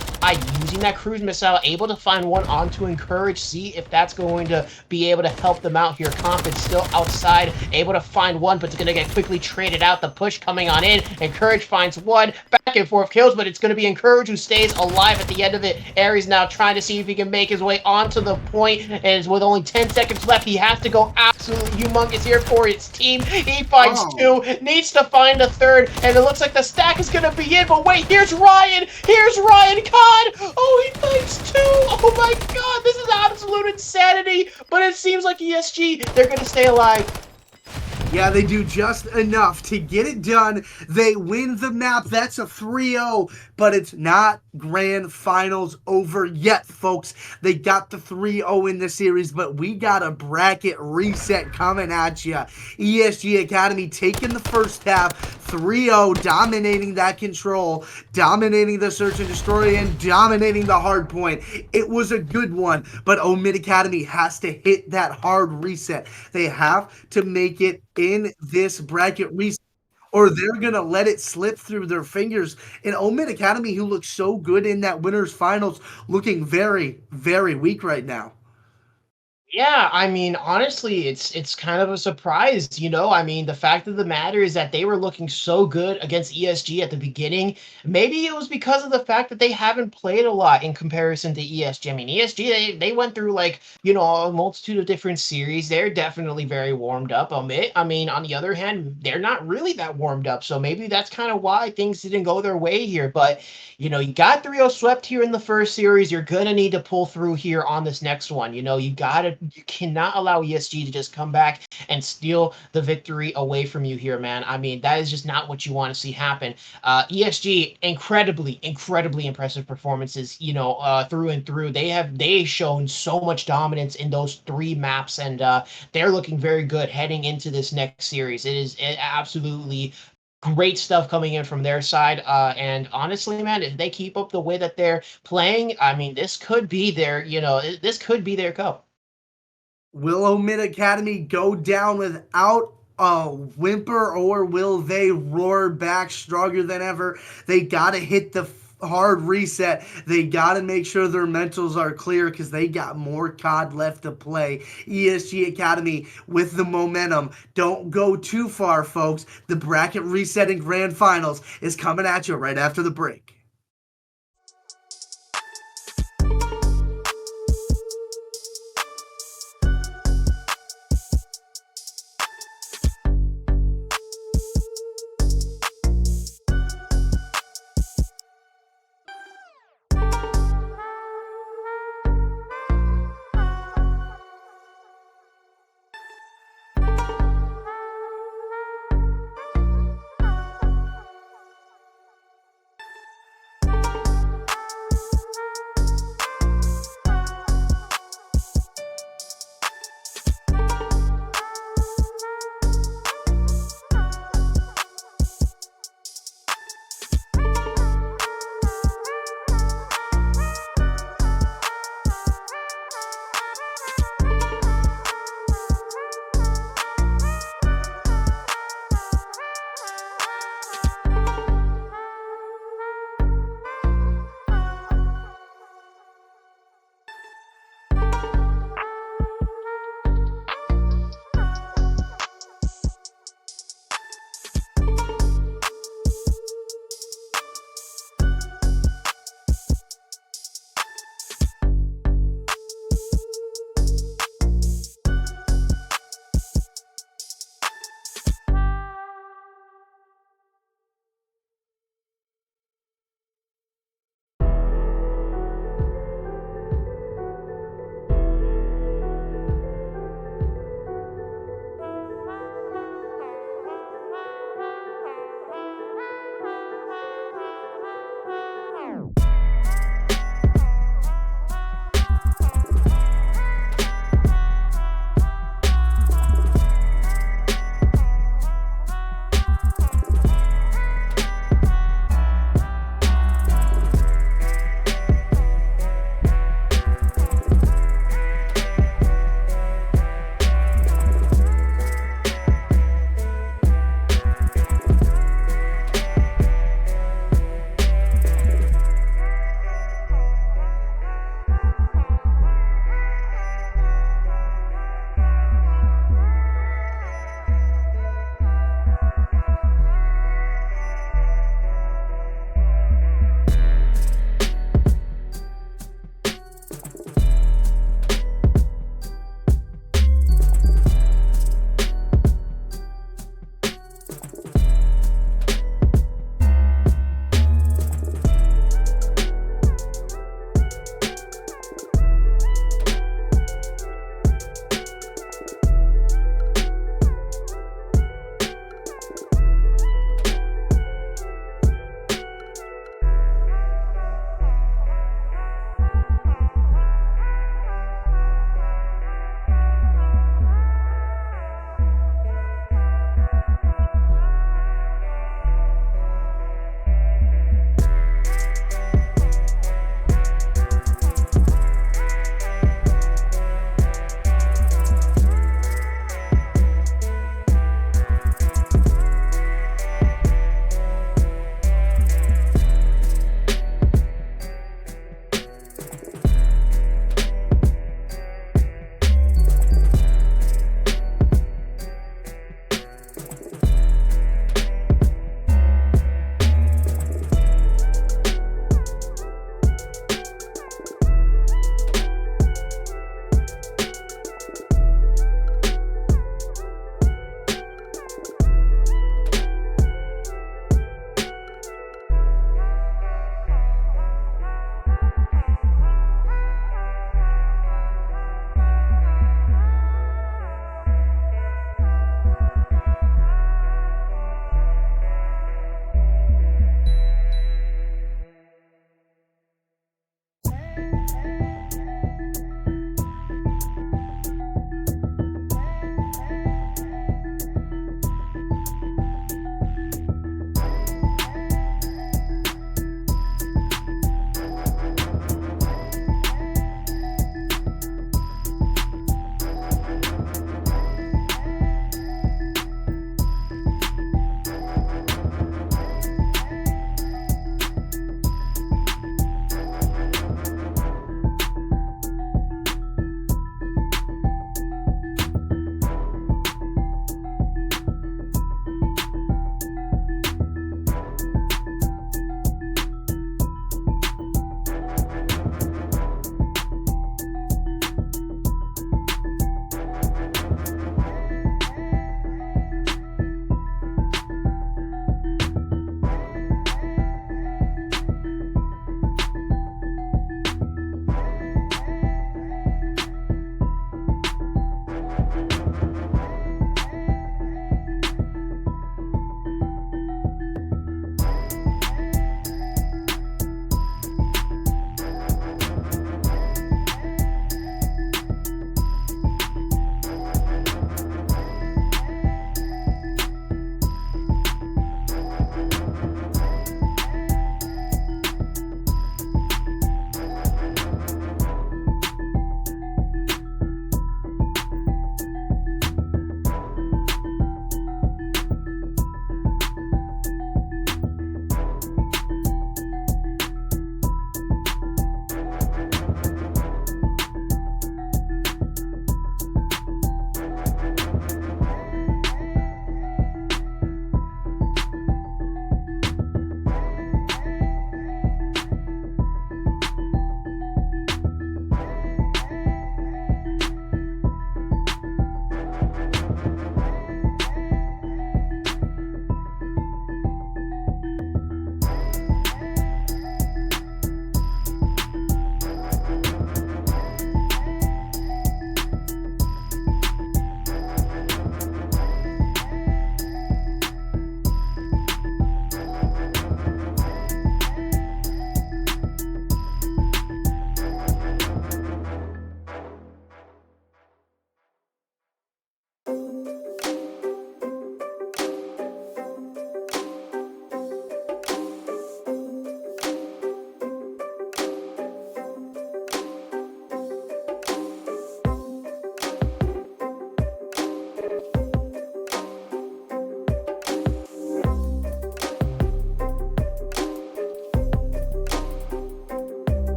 using that cruise missile, able to find one onto Encourage, see if that's going to be able to help them out here. Comp still outside, able to find one, but it's going to get quickly traded out. The push coming on in. Encourage finds one, back and forth kills, but it's going to be Encourage who stays alive at the end of it. Aries now trying to see if he can make his way onto the point, and with only 10 seconds left, he has to go absolutely humongous here for his team. He finds two, needs to find a third, and it looks like the stack is going to be in, but wait, here's Ryan! Here's Ryan Cod! Oh, he finds two! Oh my god, this is absolute insanity! But it seems like ESG, they're going to stay alive. Yeah, they do just enough to get it done. They win the map. That's a 3-0, but it's not grand finals over yet, folks. They got the 3-0 in the series, but we got a bracket reset coming at you. ESG Academy taking the first half, 3-0, dominating that control, dominating the search and destroy, and dominating the hard point. It was a good one, but OMiT Academy has to hit that hard reset. They have to make it in this bracket reset, or they're going to let it slip through their fingers. And OMiT Academy, who looks so good in that winners finals, looking very, very weak right now. Yeah, I mean, honestly, it's kind of a surprise, you know. I mean, the fact of the matter is that they were looking so good against ESG at the beginning. Maybe it was because of the fact that they haven't played a lot in comparison to ESG. I mean, ESG, they went through like, you know, a multitude of different series. They're definitely very warmed up. I mean, on the other hand, they're not really that warmed up. So maybe that's kind of why things didn't go their way here. But, you know, you got 3-0 swept here in the first series. You're gonna need to pull through here on this next one. You know, you cannot allow ESG to just come back and steal the victory away from you here, man. I mean, that is just not what you want to see happen. ESG, incredibly impressive performances, you know, through and through. They shown so much dominance in those 3 maps, and they're looking very good heading into this next series. It is absolutely great stuff coming in from their side. And honestly, man, if they keep up the way that they're playing, I mean, this could be their, you know, this could be their cup. Will OMiT Academy go down without a whimper, or will they roar back stronger than ever? They got to hit the hard reset. They got to make sure their mentals are clear because they got more COD left to play. ESG Academy with the momentum. Don't go too far, folks. The bracket reset in grand finals is coming at you right after the break.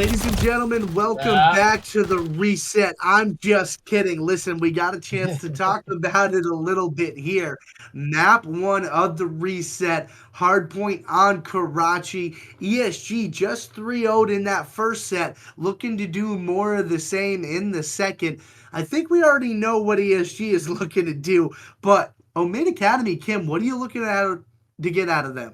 Ladies and gentlemen, welcome back to the reset. I'm just kidding. Listen, we got a chance to talk about it a little bit here. Map 1 of the reset, hardpoint on Karachi. ESG just 3-0'd in that first set, looking to do more of the same in the second. I think we already know what ESG is looking to do, but OMiT Academy, Kim, what are you looking at to get out of them?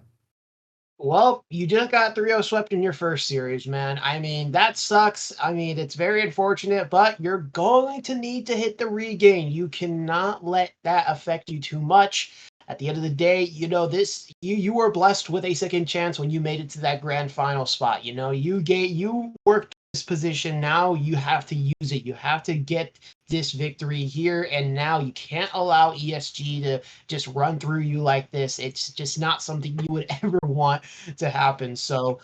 Well, you just got 3-0 swept in your first series, man. I mean, that sucks. I mean, it's very unfortunate, but you're going to need to hit the regain. You cannot let that affect you too much. At the end of the day, you were blessed with a second chance when you made it to that grand final spot. You worked this position. Now you have to use it. You have to get this victory here and now. You can't allow ESG to just run through you like this. It's just not something you would ever want to happen. So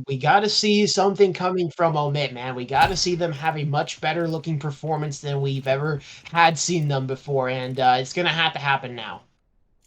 we got to see something coming from OMiT, man. We got to see them have a much better looking performance than we've ever had seen them before, and it's gonna have to happen now.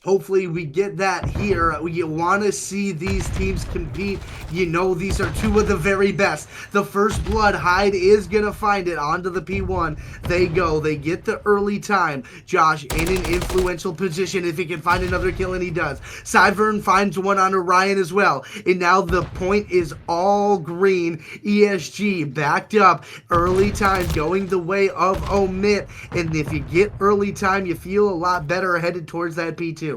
Hopefully we get that here. You want to see these teams compete. You know these are two of the very best. The first blood, Hyde is going to find it onto the P1. They go. They get the early time. Josh in an influential position if he can find another kill, and he does. Cyvern finds one on Orion as well. And now the point is all green. ESG backed up. Early time going the way of OMiT. And if you get early time, you feel a lot better headed towards that P2.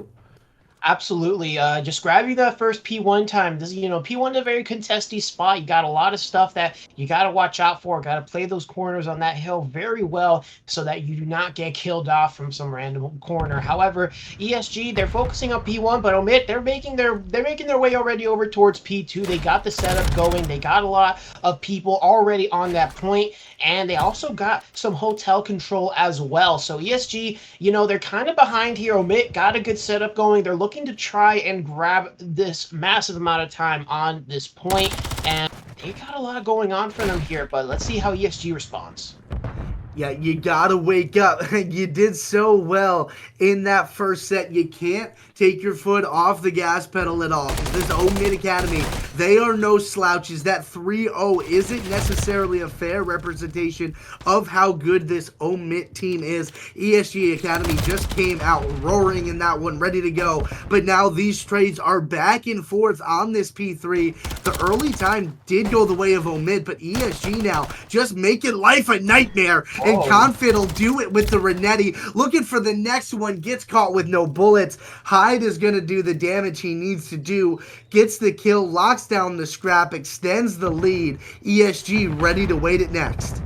Absolutely. Just grabbing that first P1 time. P1 is a very contesty spot. You got a lot of stuff that you got to watch out for. Got to play those corners on that hill very well so that you do not get killed off from some random corner. However, ESG, they're focusing on P1, but OMiT, they're making their way already over towards P2. They got the setup going. They got a lot of people already on that point, and they also got some hotel control as well. So ESG, they're kind of behind here. OMiT got a good setup going. They're looking to try and grab this massive amount of time on this point, and they got a lot going on for them here, but let's see how ESG responds. Yeah, you gotta wake up. You did so well in that first set. You can't take your foot off the gas pedal at all. This OMiT Academy, they are no slouches. That 3-0 isn't necessarily a fair representation of how good this OMiT team is. ESG Academy just came out roaring in that one, ready to go. But now these trades are back and forth on this P3. The early time did go the way of OMiT, but ESG now just making life a nightmare. And Confid will do it with the Renetti. Looking for the next one. Gets caught with no bullets. Hyde is going to do the damage he needs to do. Gets the kill. Locks down the scrap. Extends the lead. ESG ready to wait it next.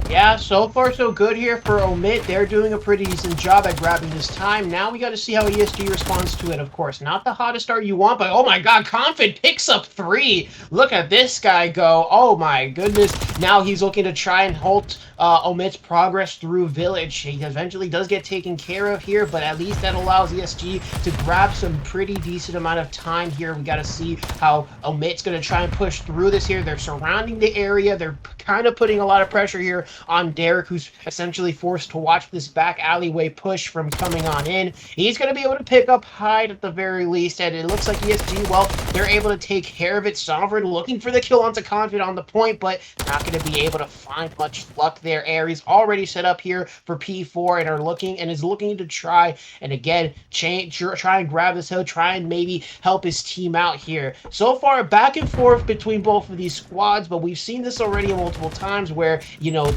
Yeah, so far so good here for OMiT. They're doing a pretty decent job at grabbing this time. Now we got to see how ESG responds to it, of course. Not the hottest start you want, but oh my god, Confid picks up 3. Look at this guy go. Oh my goodness. Now he's looking to try and halt OMiT's progress through Village. He eventually does get taken care of here, but at least that allows ESG to grab some pretty decent amount of time here. We got to see how OMiT's going to try and push through this here. They're surrounding the area. They're kind of putting a lot of pressure here on Derek, who's essentially forced to watch this back alleyway push from coming on in. He's going to be able to pick up Hyde at the very least, and it looks like ESG, well, they're able to take care of it. Sovereign looking for the kill onto Confid on the point, but not going to be able to find much luck there. Aries already set up here for P4 and is looking to try and again try and grab this hill, try and maybe help his team out here. So far, back and forth between both of these squads, but we've seen this already multiple times where,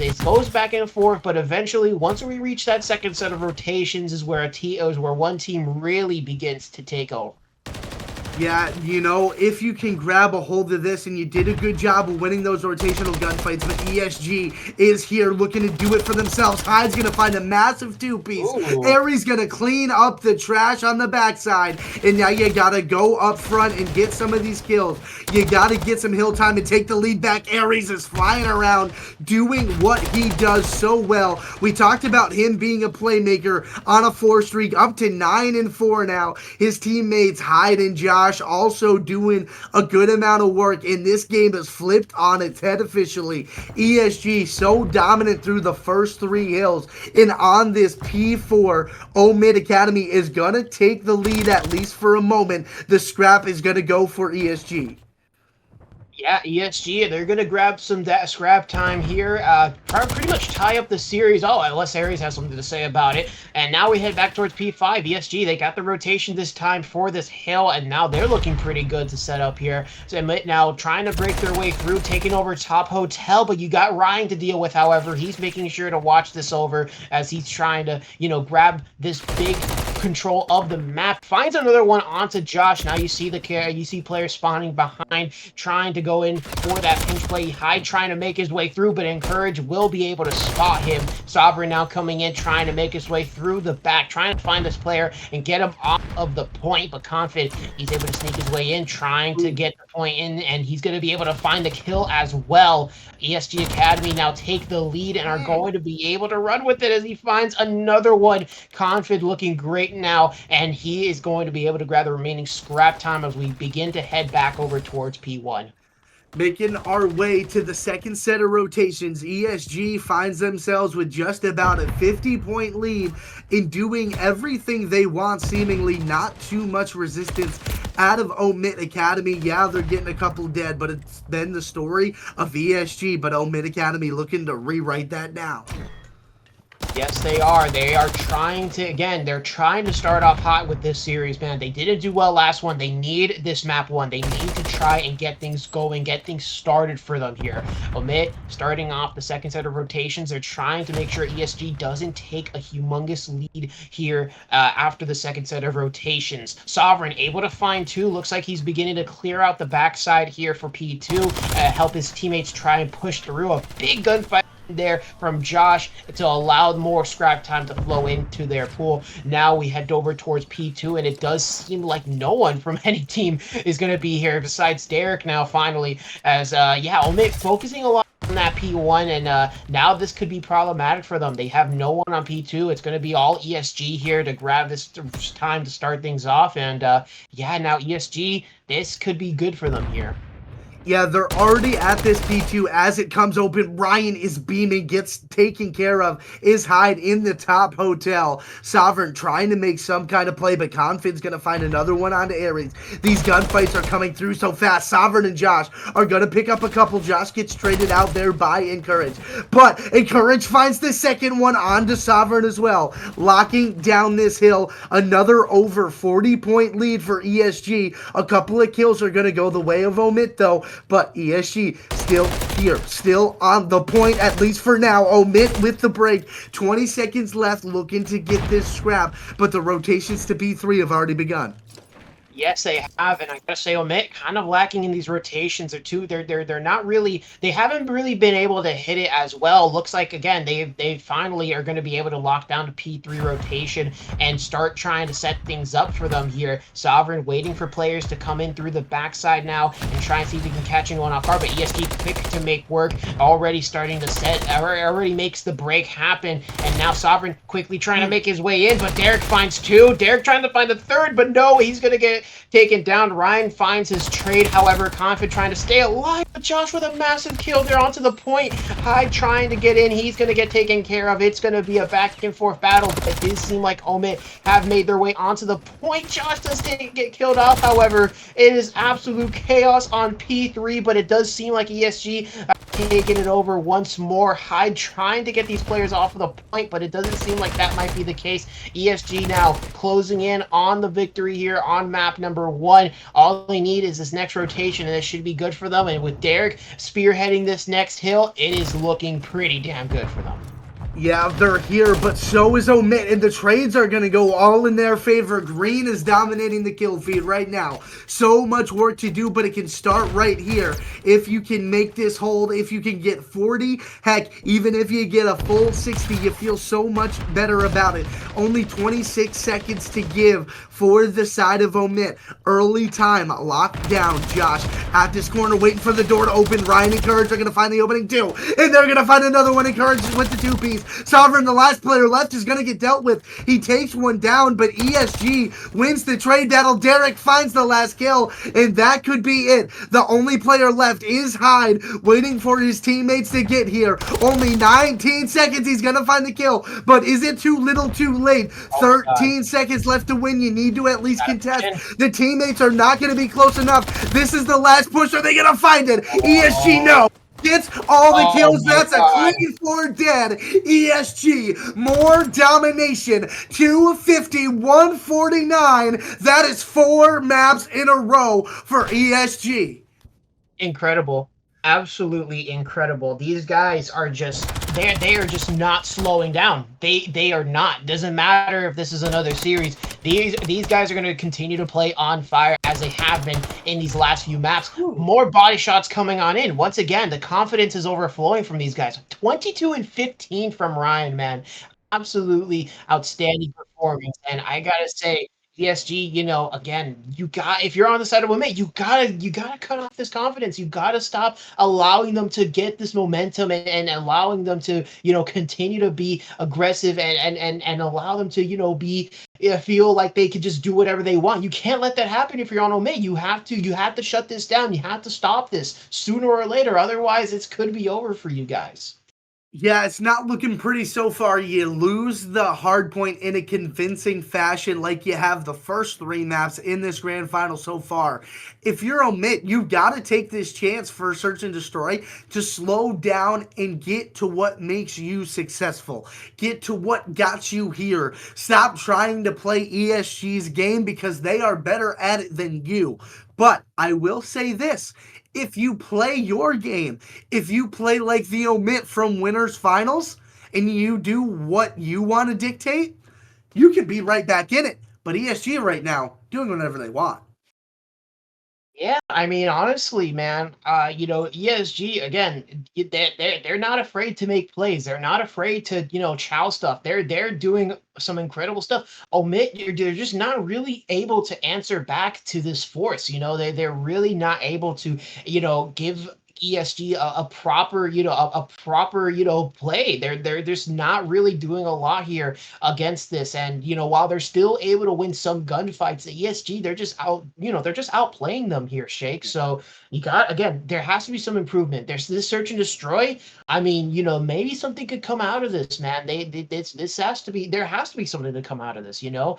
it goes back and forth, but eventually, once we reach that second set of rotations is where one team really begins to take over. Yeah, if you can grab a hold of this, and you did a good job of winning those rotational gunfights, but ESG is here looking to do it for themselves. Hyde's going to find a massive 2-piece. Aries going to clean up the trash on the backside, and now you got to go up front and get some of these kills. You got to get some hill time and take the lead back. Aries is flying around, doing what he does so well. We talked about him being a playmaker on a 4 streak, up to 9-4 now. His teammates, Hyde and Josh, also doing a good amount of work, and this game is flipped on its head officially. ESG so dominant through the first 3 hills, and on this P4, OMiT Academy is going to take the lead at least for a moment. The scrap is going to go for ESG. Yeah, ESG, they're going to grab some scrap time here, pretty much tie up the series. Oh, unless Aries has something to say about it. And now we head back towards P5. ESG, they got the rotation this time for this hill, and now they're looking pretty good to set up here. So OMiT now trying to break their way through, taking over top hotel, but you got Ryan to deal with, however. He's making sure to watch this over as he's trying to, grab this big control of the map. Finds another one onto Josh. Now you see players spawning behind, trying to go in for that pinch play. Hyde trying to make his way through, but Encourage will be able to spot him. Sovereign now coming in, trying to make his way through the back, trying to find this player and get him off of the point, but Confid, he's able to sneak his way in, trying to get the point in, and he's going to be able to find the kill as well. ESG Academy now take the lead and are going to be able to run with it as he finds another one. Confid looking great now, and he is going to be able to grab the remaining scrap time as we begin to head back over towards P1. Making our way to the second set of rotations, ESG finds themselves with just about a 50-point lead in doing everything they want, seemingly not too much resistance out of OMiT Academy. Yeah, they're getting a couple dead, but it's been the story of ESG, but OMiT Academy looking to rewrite that now. Yes, they are. They are trying to, again, they're trying to start off hot with this series, man. They didn't do well last one. They need this map one. They need to try and get things going, get things started for them here. OMiT, starting off the second set of rotations, they're trying to make sure ESG doesn't take a humongous lead here after the second set of rotations. Sovereign, able to find two. Looks like he's beginning to clear out the backside here for P2, help his teammates try and push through. A big gunfight there from Josh to allow more scrap time to flow into their pool. Now we head over towards P2, and it does seem like no one from any team is going to be here besides Derek now, finally, as OMiT focusing a lot on that P1, and now this could be problematic for them. They have no one on P2. It's going to be all ESG here to grab this time to start things off, and now ESG, this could be good for them here. Yeah, they're already at this P2 as it comes open. Ryan is beaming, gets taken care of, is Hyde in the top hotel. Sovereign trying to make some kind of play, but Confid's going to find another one onto Aries. These gunfights are coming through so fast. Sovereign and Josh are going to pick up a couple. Josh gets traded out there by Encourage, but Encourage finds the second one onto Sovereign as well, locking down this hill. Another over 40-point lead for ESG. A couple of kills are going to go the way of OMiT, though. But ESG still here, still on the point, at least for now. OMiT with the break. 20 seconds left, looking to get this scrap. But the rotations to P3 have already begun. Yes, they have, and I gotta say, OMiT kind of lacking in these rotations. They're not really. They haven't really been able to hit it as well. Looks like again they finally are going to be able to lock down to P3 rotation and start trying to set things up for them here. Sovereign waiting for players to come in through the backside now and try and see if we can catch anyone off guard. But ESG quick to make work, already starting to set, already makes the break happen, and now Sovereign quickly trying to make his way in. But Derek finds two. Derek trying to find the third, but no, he's gonna get taken down. Ryan finds his trade, however. Confid trying to stay alive, but Josh with a massive kill there onto the point. Hyde trying to get in. He's going to get taken care of. It's going to be a back and forth battle, but it does seem like OMiT have made their way onto the point. Josh didn't get killed off, however. It is absolute chaos on P3, but it does seem like ESG taking it over once more. Hyde trying to get these players off of the point, but it doesn't seem like that might be the case. ESG now closing in on the victory here on map number 1. All they need is this next rotation, and this should be good for them. And with Derek spearheading this next hill, it is looking pretty damn good for them. Yeah, they're here, but so is OMiT, and the trades are going to go all in their favor. Green is dominating the kill feed right now. So much work to do, but it can start right here. If you can make this hold, if you can get 40, heck, even if you get a full 60, you feel so much better about it. Only 26 seconds to give for the side of OMiT. Early time, locked down. Josh at this corner, waiting for the door to open. Ryan and Courage are going to find the opening too, and they're going to find another one. Encouraged with the two-piece. teammates. Sovereign, the last player left, is going to get dealt with. He takes one down, but ESG wins the trade battle. Derek finds the last kill, and that could be it. The only player left is Hyde, waiting for his teammates to get here. Only 19 seconds, he's going to find the kill, but is it too little too late? 13 seconds left to win. You need to at least contest. The teammates are not going to be close enough. This is the last push. Are they going to find it? ESG, no. Gets all the kills. That's a clean for dead. ESG, more domination. 250, 149. That is 4 maps in a row for ESG. Incredible. Absolutely incredible. These guys are just they are just not slowing down. They are not. Doesn't matter if this is another series. These guys are going to continue to play on fire as they have been in these last few maps. More body shots coming on in. Once again, the confidence is overflowing from these guys. 22 and 15 from Ryan, man. Absolutely outstanding performance. And I got to say, ESG, you know, again, if you're on the side of OMiT, you gotta cut off this confidence. You gotta stop allowing them to get this momentum and allowing them to, you know, continue to be aggressive and allow them to, you know, feel like they could just do whatever they want. You can't let that happen if you're on OMiT. You have to shut this down. You have to stop this sooner or later. Otherwise, it could be over for you guys. Yeah, it's not looking pretty so far. You lose the hard point in a convincing fashion like you have the first 3 maps in this grand final so far. If you're OMiT, you got to take this chance for Search and Destroy to slow down and get to what makes you successful. Get to what got you here. Stop trying to play ESG's game because they are better at it than you. But I will say this. If you play your game, if you play like the OMiT from Winners Finals, and you do what you want to dictate, you could be right back in it. But ESG right now, doing whatever they want. Yeah, I mean, honestly, man, you know, ESG again, they're not afraid to make plays. They're not afraid to, you know, chow stuff. They're doing some incredible stuff. OMiT, they're just not really able to answer back to this force. You know, they're really not able to, you know, give ESG a proper, you know, a proper, you know, play. They're just not really doing a lot here against this. And, you know, while they're still able to win some gunfights, the ESG, they're just out, you know, they're just outplaying them here, Shake. So you got, again, there has to be some improvement. There's this Search and Destroy. I mean, you know, maybe something could come out of this, man. This has to be, there has to be something to come out of this, you know.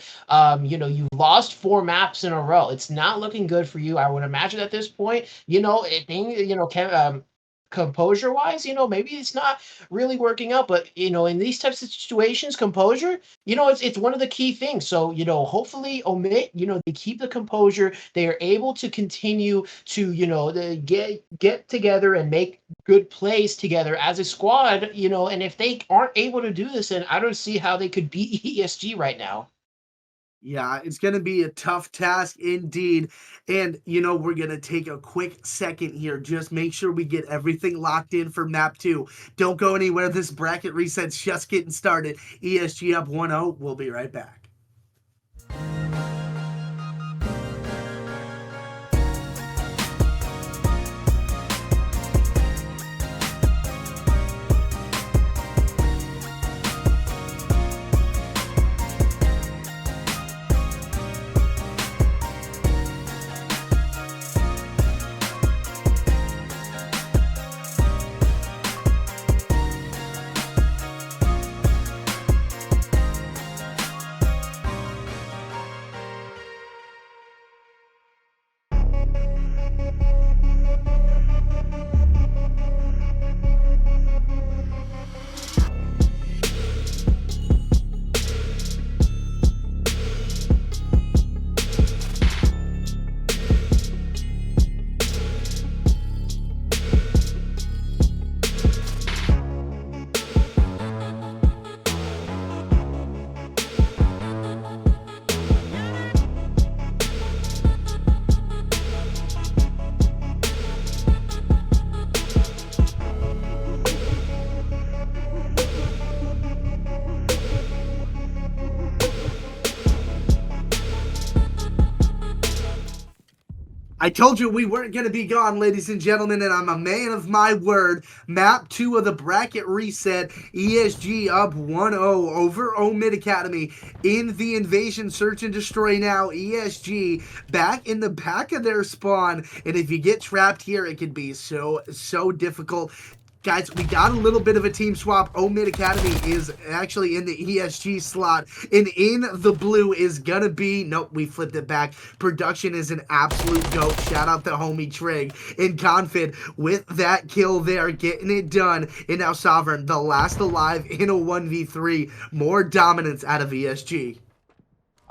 You know, you've lost 4 maps in a row. It's not looking good for you. I would imagine at this point, you know, composure wise, you know, maybe it's not really working out, but you know, in these types of situations, composure, you know, it's one of the key things. So, you know, hopefully OMiT, you know, they keep the composure. They are able to continue to, you know, get together and make good plays together as a squad, you know, and if they aren't able to do this, then I don't see how they could beat ESG right now. Yeah, it's going to be a tough task indeed. And, you know, we're going to take a quick second here. Just make sure we get everything locked in for map 2. Don't go anywhere. This bracket reset's just getting started. ESG up 1-0. We'll be right back. I told you we weren't going to be gone, ladies and gentlemen, and I'm a man of my word. Map 2 of the bracket reset. ESG up 1-0 over OMiT Academy in the Invasion Search and Destroy now. ESG back in the back of their spawn, and if you get trapped here, it can be so difficult. Guys, we got a little bit of a team swap. OMiT Academy is actually in the ESG slot. And in the blue is going to be... Nope, we flipped it back. Production is an absolute goat. Shout out to homie Trig. And Confid with that kill there, getting it done. And now Sovereign, the last alive in a 1v3. More dominance out of ESG.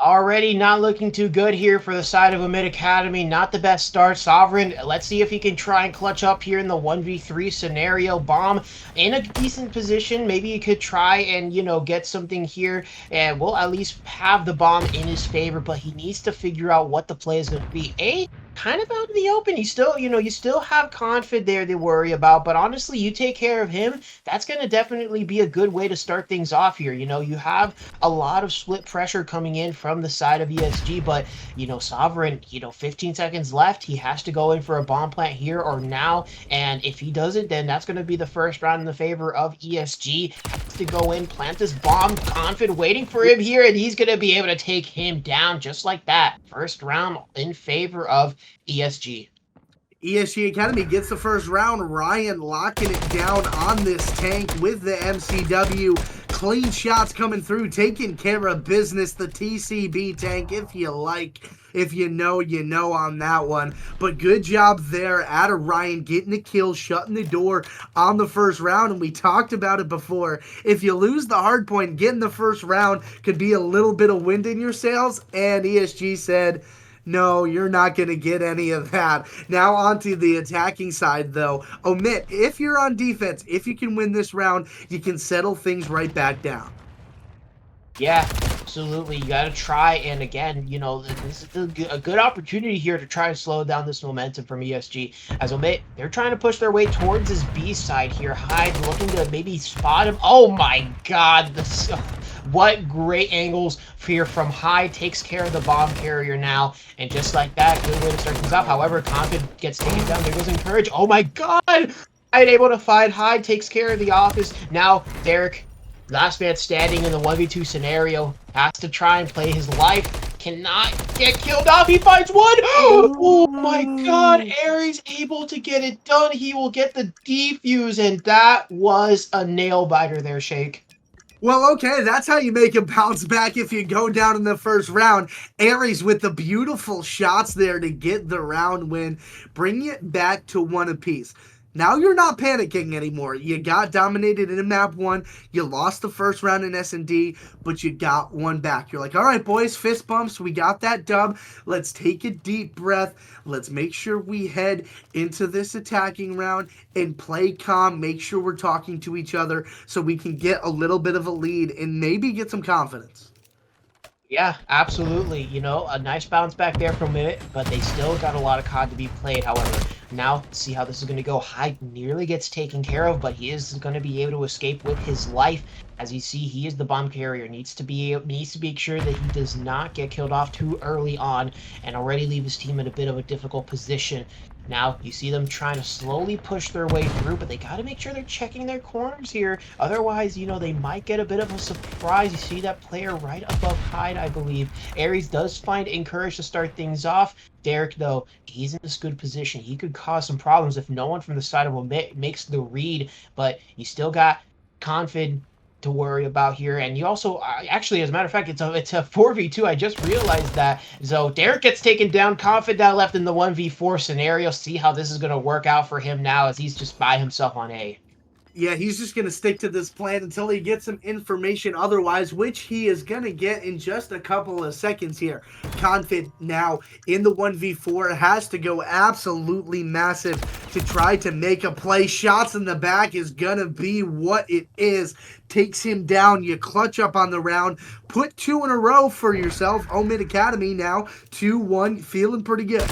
Already not looking too good here for the side of OMiT Academy. Not the best start. Sovereign, let's see if he can try and clutch up here in the 1v3 scenario. Bomb in a decent position. Maybe he could try and, you know, get something here. And we'll at least have the bomb in his favor. But he needs to figure out what the play is going to be. Kind of out in the open. You still, you know, you still have Confid there to worry about. But honestly, you take care of him. That's going to definitely be a good way to start things off here. You know, you have a lot of split pressure coming in from the side of ESG, but, you know, Sovereign, you know, 15 seconds left. He has to go in for a bomb plant here or now. And if he does it, then that's going to be the first round in the favor of ESG. Has to go in, plant this bomb. Confid waiting for him here, and he's going to be able to take him down just like that. First round in favor of ESG. ESG Academy gets the first round. Ryan locking it down on this tank with the MCW. Clean shots coming through, taking care of business. The TCB tank, if you like. If you know, you know on that one. But good job there out of Ryan, getting a kill, shutting the door on the first round. And we talked about it before. If you lose the hard point, getting the first round could be a little bit of wind in your sails. And ESG said, no, you're not going to get any of that. Now onto the attacking side, though. OMiT, if you're on defense, if you can win this round, you can settle things right back down. Yeah, absolutely. You got to try. And again, you know, this is a good opportunity here to try and slow down this momentum from ESG. As OMiT, they're trying to push their way towards his B side here. Hyde looking to maybe spot him. Oh my God. What great angles here from Hyde. Takes care of the bomb carrier now. And just like that, good way to start things off. However, Confid gets taken down. There goes Encourage. Oh my God. Hyde able to find Hyde. Takes care of the office. Now, Derek, last man standing in the 1v2 scenario, has to try and play his life. Cannot get killed off. He finds one. Oh my God. Aries able to get it done. He will get the defuse, and that was a nail biter there, Shake. Well, okay, that's how you make a bounce back if you go down in the first round. Aries with the beautiful shots there to get the round win, bring it back to one apiece. Now you're not panicking anymore. You got dominated in map 1. You lost the first round in S&D, but you got one back. You're like, all right, boys, fist bumps. We got that dub. Let's take a deep breath. Let's make sure we head into this attacking round and play calm. Make sure we're talking to each other so we can get a little bit of a lead and maybe get some confidence. Yeah, absolutely. You know, a nice bounce back there from it, but they still got a lot of COD to be played. However, now see how this is going to go. Hyde nearly gets taken care of, but he is going to be able to escape with his life. As you see, he is the bomb carrier. Needs to make sure that he does not get killed off too early on and already leave his team in a bit of a difficult position. Now, you see them trying to slowly push their way through, but they got to make sure they're checking their corners here. Otherwise, you know, they might get a bit of a surprise. You see that player right above Hyde, I believe. Aries does find Encourage to start things off. Derek, though, he's in this good position. He could cause some problems if no one from the side of OMiT makes the read, but you still got Confid to worry about here. And you also actually, as a matter of fact, it's a 4v2. I just realized that. So Derek gets taken down. Confid now left in the 1v4 scenario. See how this is going to work out for him now as he's just by himself on A. Yeah, he's just going to stick to this plan until he gets some information otherwise, which he is going to get in just a couple of seconds here. Confid now in the 1v4 has to go absolutely massive to try to make a play. Shots in the back is going to be what it is. Takes him down. You clutch up on the round. Put 2 in a row for yourself. OMiT Academy now 2-1. Feeling pretty good.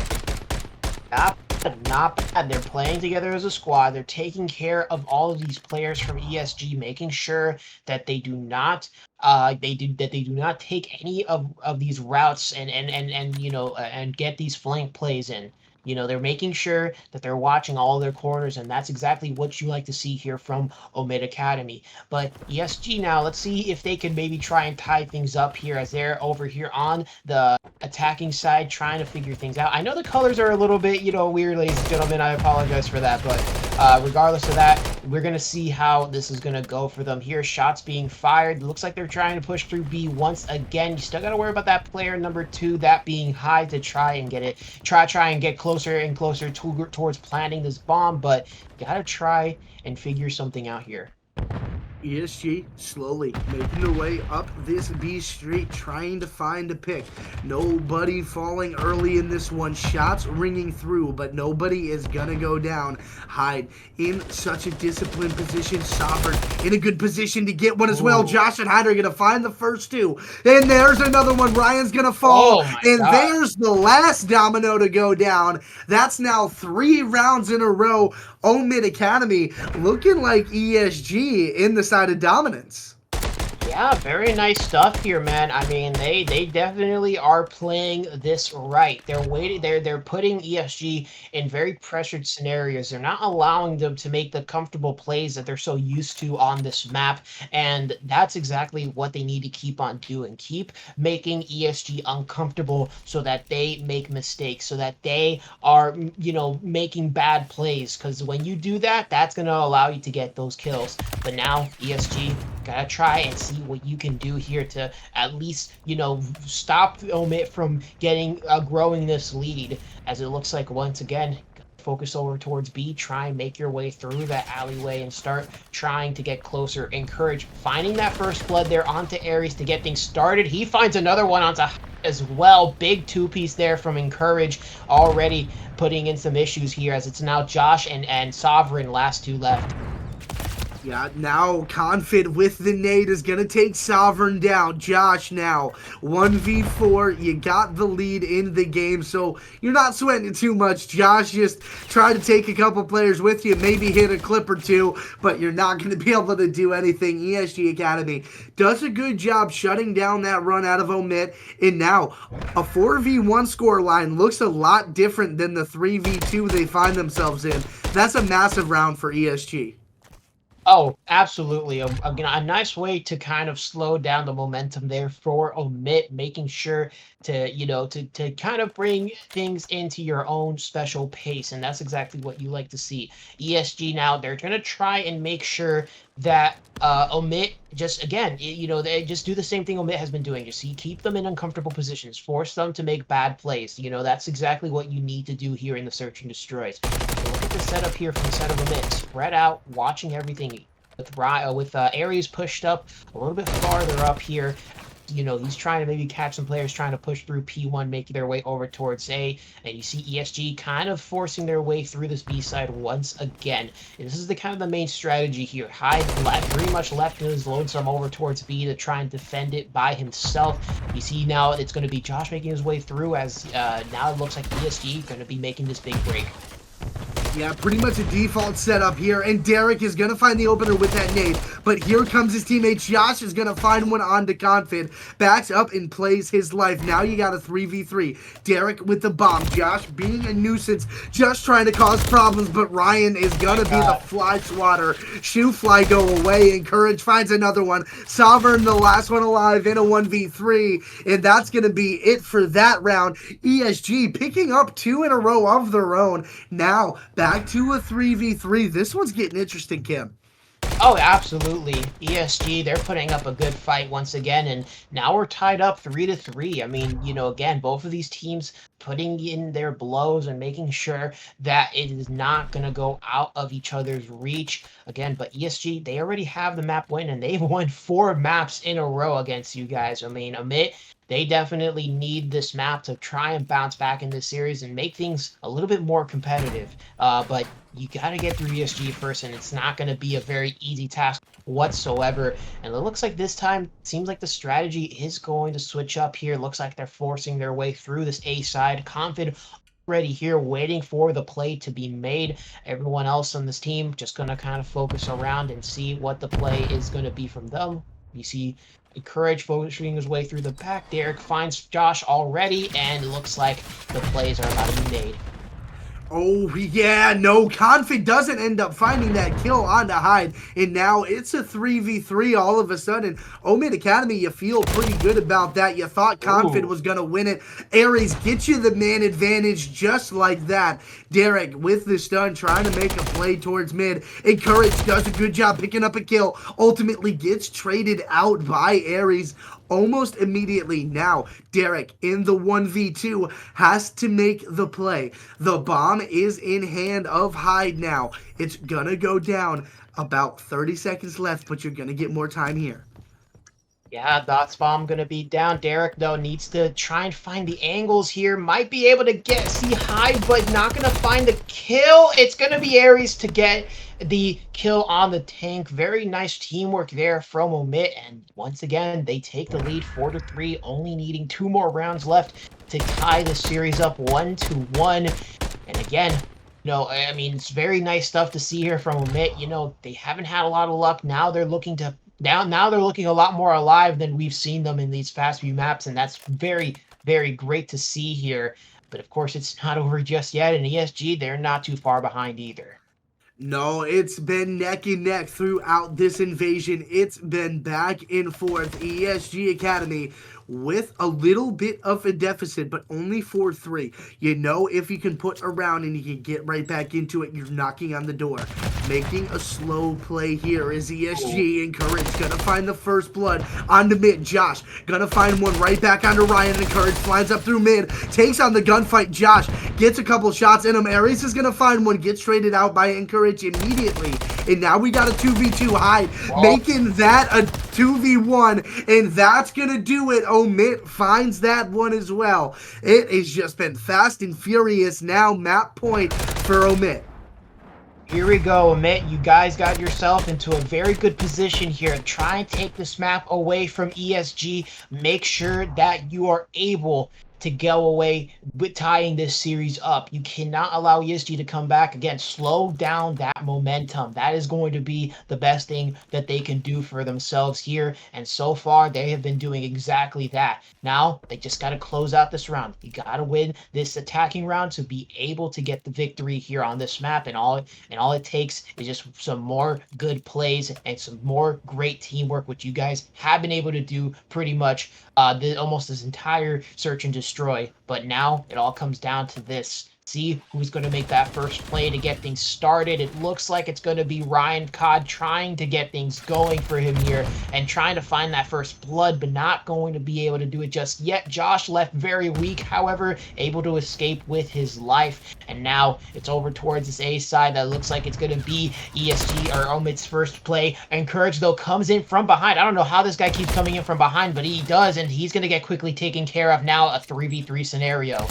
Not bad. They're playing together as a squad. They're taking care of all of these players from ESG, making sure that they do not take any of these routes and you know and get these flank plays in. You know, they're making sure that they're watching all their corners, and that's exactly what you like to see here from OMiT Academy. But ESG now, let's see if they can maybe try and tie things up here as they're over here on the attacking side trying to figure things out. I know the colors are a little bit, you know, weird, ladies and gentlemen. I apologize for that, but regardless of that, we're going to see how this is going to go for them here. Shots being fired. Looks like they're trying to push through B once again. You still got to worry about that player number 2, that being high to try and get it. Try and get closer and closer towards planting this bomb, but got to try and figure something out here. ESG slowly making their way up this B street, trying to find a pick. Nobody falling early in this one. Shots ringing through, but nobody is gonna go down. Hyde in such a disciplined position. Sovereign in a good position to get one as well. Josh and Hyde are gonna find the first 2. And there's another one. Ryan's gonna fall. And there's the last domino to go down. That's now 3 rounds in a row. OMiT Academy looking like ESG in the side of dominance. Yeah, very nice stuff here, man. I mean, they definitely are playing this right. They're waiting. They're putting ESG in very pressured scenarios. They're not allowing them to make the comfortable plays that they're so used to on this map, and that's exactly what they need to keep on doing. Keep making ESG uncomfortable so that they make mistakes, so that they are, you know, making bad plays. Because when you do that, that's gonna allow you to get those kills. But now ESG gotta try and see what you can do here to at least, you know, stop OMiT from getting growing this lead, as it looks like once again focus over towards B, try and make your way through that alleyway and start trying to get closer. Encourage finding that first blood there onto Aries to get things started. He finds another one onto as well. Big 2-piece there from Encourage, already putting in some issues here, as it's now Josh and Sovereign, last 2 left. Yeah, now Confid with the nade is going to take Sovereign down. Josh now, 1v4. You got the lead in the game, so you're not sweating it too much. Josh just try to take a couple players with you, maybe hit a clip or 2, but you're not going to be able to do anything. ESG Academy does a good job shutting down that run out of OMiT, and now a 4v1 score line looks a lot different than the 3v2 they find themselves in. That's a massive round for ESG. Oh, absolutely. A nice way to kind of slow down the momentum there for OMiT, making sure to, you know, to kind of bring things into your own special pace. And that's exactly what you like to see. ESG now, they're going to try and make sure that OMiT just, again, you know, they just do the same thing OMiT has been doing. Just keep them in uncomfortable positions, force them to make bad plays. You know, that's exactly what you need to do here in the Search and Destroys. So look at the setup here from the side of OMiT. Spread out, watching everything. With Aries pushed up a little bit farther up here. You know, he's trying to maybe catch some players trying to push through P1, making their way over towards A. And you see ESG kind of forcing their way through this B side once again. And this is the kind of the main strategy here. Hyde pretty much left in his lonesome over towards B to try and defend it by himself. You see now it's going to be Josh making his way through, as now it looks like ESG going to be making this big break. Yeah, pretty much a default setup here, and Derek is going to find the opener with that nade, but here comes his teammate. Josh is going to find one onto Confid, backs up and plays his life. Now you got a 3v3. Derek with the bomb. Josh being a nuisance, just trying to cause problems, but Ryan is going to be the fly swatter. Shoe fly go away, and Courage finds another one. Sovereign, the last one alive in a 1v3, and that's going to be it for that round. ESG picking up 2 in a row of their own. Now, back to a 3v3. This one's getting interesting, Kim. Oh, absolutely. ESG, they're putting up a good fight once again, and now we're tied up 3-3. I mean, you know, again, both of these teams putting in their blows and making sure that it is not going to go out of each other's reach. Again, but ESG, they already have the map win, and they've won 4 maps in a row against you guys. I mean, OMiT, they definitely need this map to try and bounce back in this series and make things a little bit more competitive. But you got to get through ESG first, and it's not going to be a very easy task whatsoever. And it looks like this time, it seems like the strategy is going to switch up here. Looks like they're forcing their way through this A side. Confid already here waiting for the play to be made. Everyone else on this team just going to kind of focus around and see what the play is going to be from them. You see Courage focusing his way through the back. Derek finds Josh already, and it looks like the plays are about to be made. Oh, yeah, no, Config doesn't end up finding that kill onto Hyde, and now it's a 3v3 all of a sudden. OMiT Academy, you feel pretty good about that. You thought Config Ooh. was going to win it. Aries gets you the man advantage just like that. Derek with the stun trying to make a play towards mid. Encourage does a good job picking up a kill. Ultimately gets traded out by Aries almost immediately. Now, Derek in the 1v2 has to make the play. The bomb is in hand of Hyde now. It's gonna go down. About 30 seconds left, but you're gonna get more time here. Yeah, Dots Bomb gonna be down. Derek, though, needs to try and find the angles here. Might be able to see Hyde, but not gonna find the kill. It's gonna be Aries to get the kill on the tank. Very nice teamwork there from OMiT. And once again, they take the lead 4-3, only needing 2 more rounds left to tie the series up 1-1. And again, I mean, it's very nice stuff to see here from OMiT. They haven't had a lot of luck. Now they're looking to now they're looking a lot more alive than we've seen them in these past few maps, and that's very, very great to see here. But of course, it's not over just yet, and ESG, they're not too far behind either. No, it's been neck and neck throughout this invasion. It's been back and forth. ESG Academy with a little bit of a deficit, but only 4-3. If you can put around and you can get right back into it, you're knocking on the door. Making a slow play here is ESG. Encourage gonna find the first blood onto mid. Josh gonna find one right back onto Ryan. Encourage flies up through mid, takes on the gunfight. Josh gets a couple shots in him. Aries is gonna find one, gets traded out by Encourage immediately, and now we got a 2v2 Hyde, making that a 2v1, and that's gonna do it. OMiT finds that one as well. It has just been fast and furious now. Map point for OMiT. Here we go, OMiT. You guys got yourself into a very good position here. Try and take this map away from ESG. Make sure that you are able to go away with tying this series up. You cannot allow ESG to come back. Again, slow down that momentum. That is going to be the best thing that they can do for themselves here. And so far, they have been doing exactly that. Now, they just got to close out this round. You got to win this attacking round to be able to get the victory here on this map. And all it takes is just some more good plays and some more great teamwork, which you guys have been able to do pretty much almost this entire search and destroy. But now it all comes down to this. See who's going to make that first play to get things started. It looks like it's going to be Ryan Acad trying to get things going for him here and trying to find that first blood, but not going to be able to do it just yet. Josh left very weak, however, able to escape with his life. And now it's over towards this A side. That looks like it's going to be ESG or OMiT's first play. Encourage, though, comes in from behind. I don't know how this guy keeps coming in from behind, but he does, and he's going to get quickly taken care of now. A 3v3 scenario.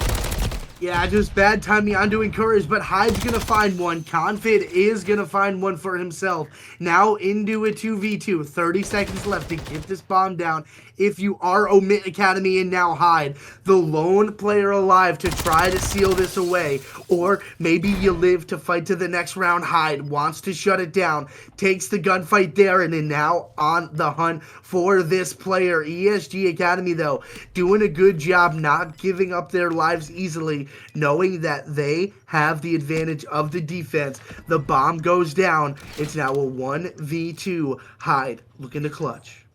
Yeah, just bad timing onto Encourage, but Hyde's gonna find one. Confid is gonna find one for himself. Now into a 2v2. 30 seconds left to get this bomb down. If you are OMiT Academy and now Hyde, the lone player alive to try to seal this away, or maybe you live to fight to the next round. Hyde wants to shut it down, takes the gunfight there, and then now on the hunt for this player. ESG Academy, though, doing a good job not giving up their lives easily, knowing that they have the advantage of the defense. The bomb goes down. It's now a 1v2. Hyde looking to clutch.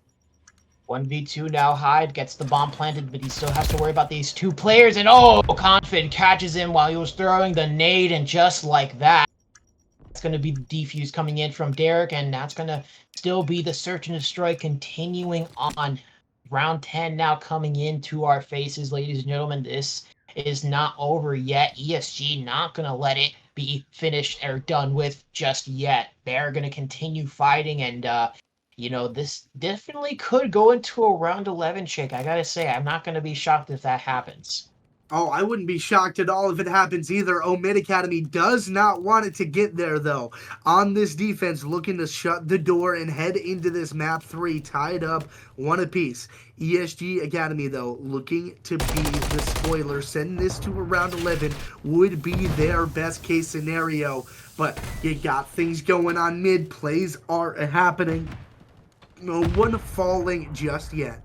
1v2 now. Hyde gets the bomb planted, but he still has to worry about these two players. And oh, Confid catches him while he was throwing the nade, and just like that, it's going to be the defuse coming in from Derek, and that's going to still be the search and destroy continuing on. Round 10 now coming into our faces, ladies and gentlemen. This is not over yet. ESG not going to let it be finished or done with just yet. They're going to continue fighting, and this definitely could go into a round 11 shake. I gotta say, I'm not going to be shocked if that happens. Oh, I wouldn't be shocked at all if it happens either. OMiT Academy does not want it to get there, though. On this defense, looking to shut the door and head into this map 3, tied up, one apiece. ESG Academy, though, looking to be the spoiler. Send this to a round 11 would be their best case scenario. But you got things going on mid. Plays are happening. No one falling just yet.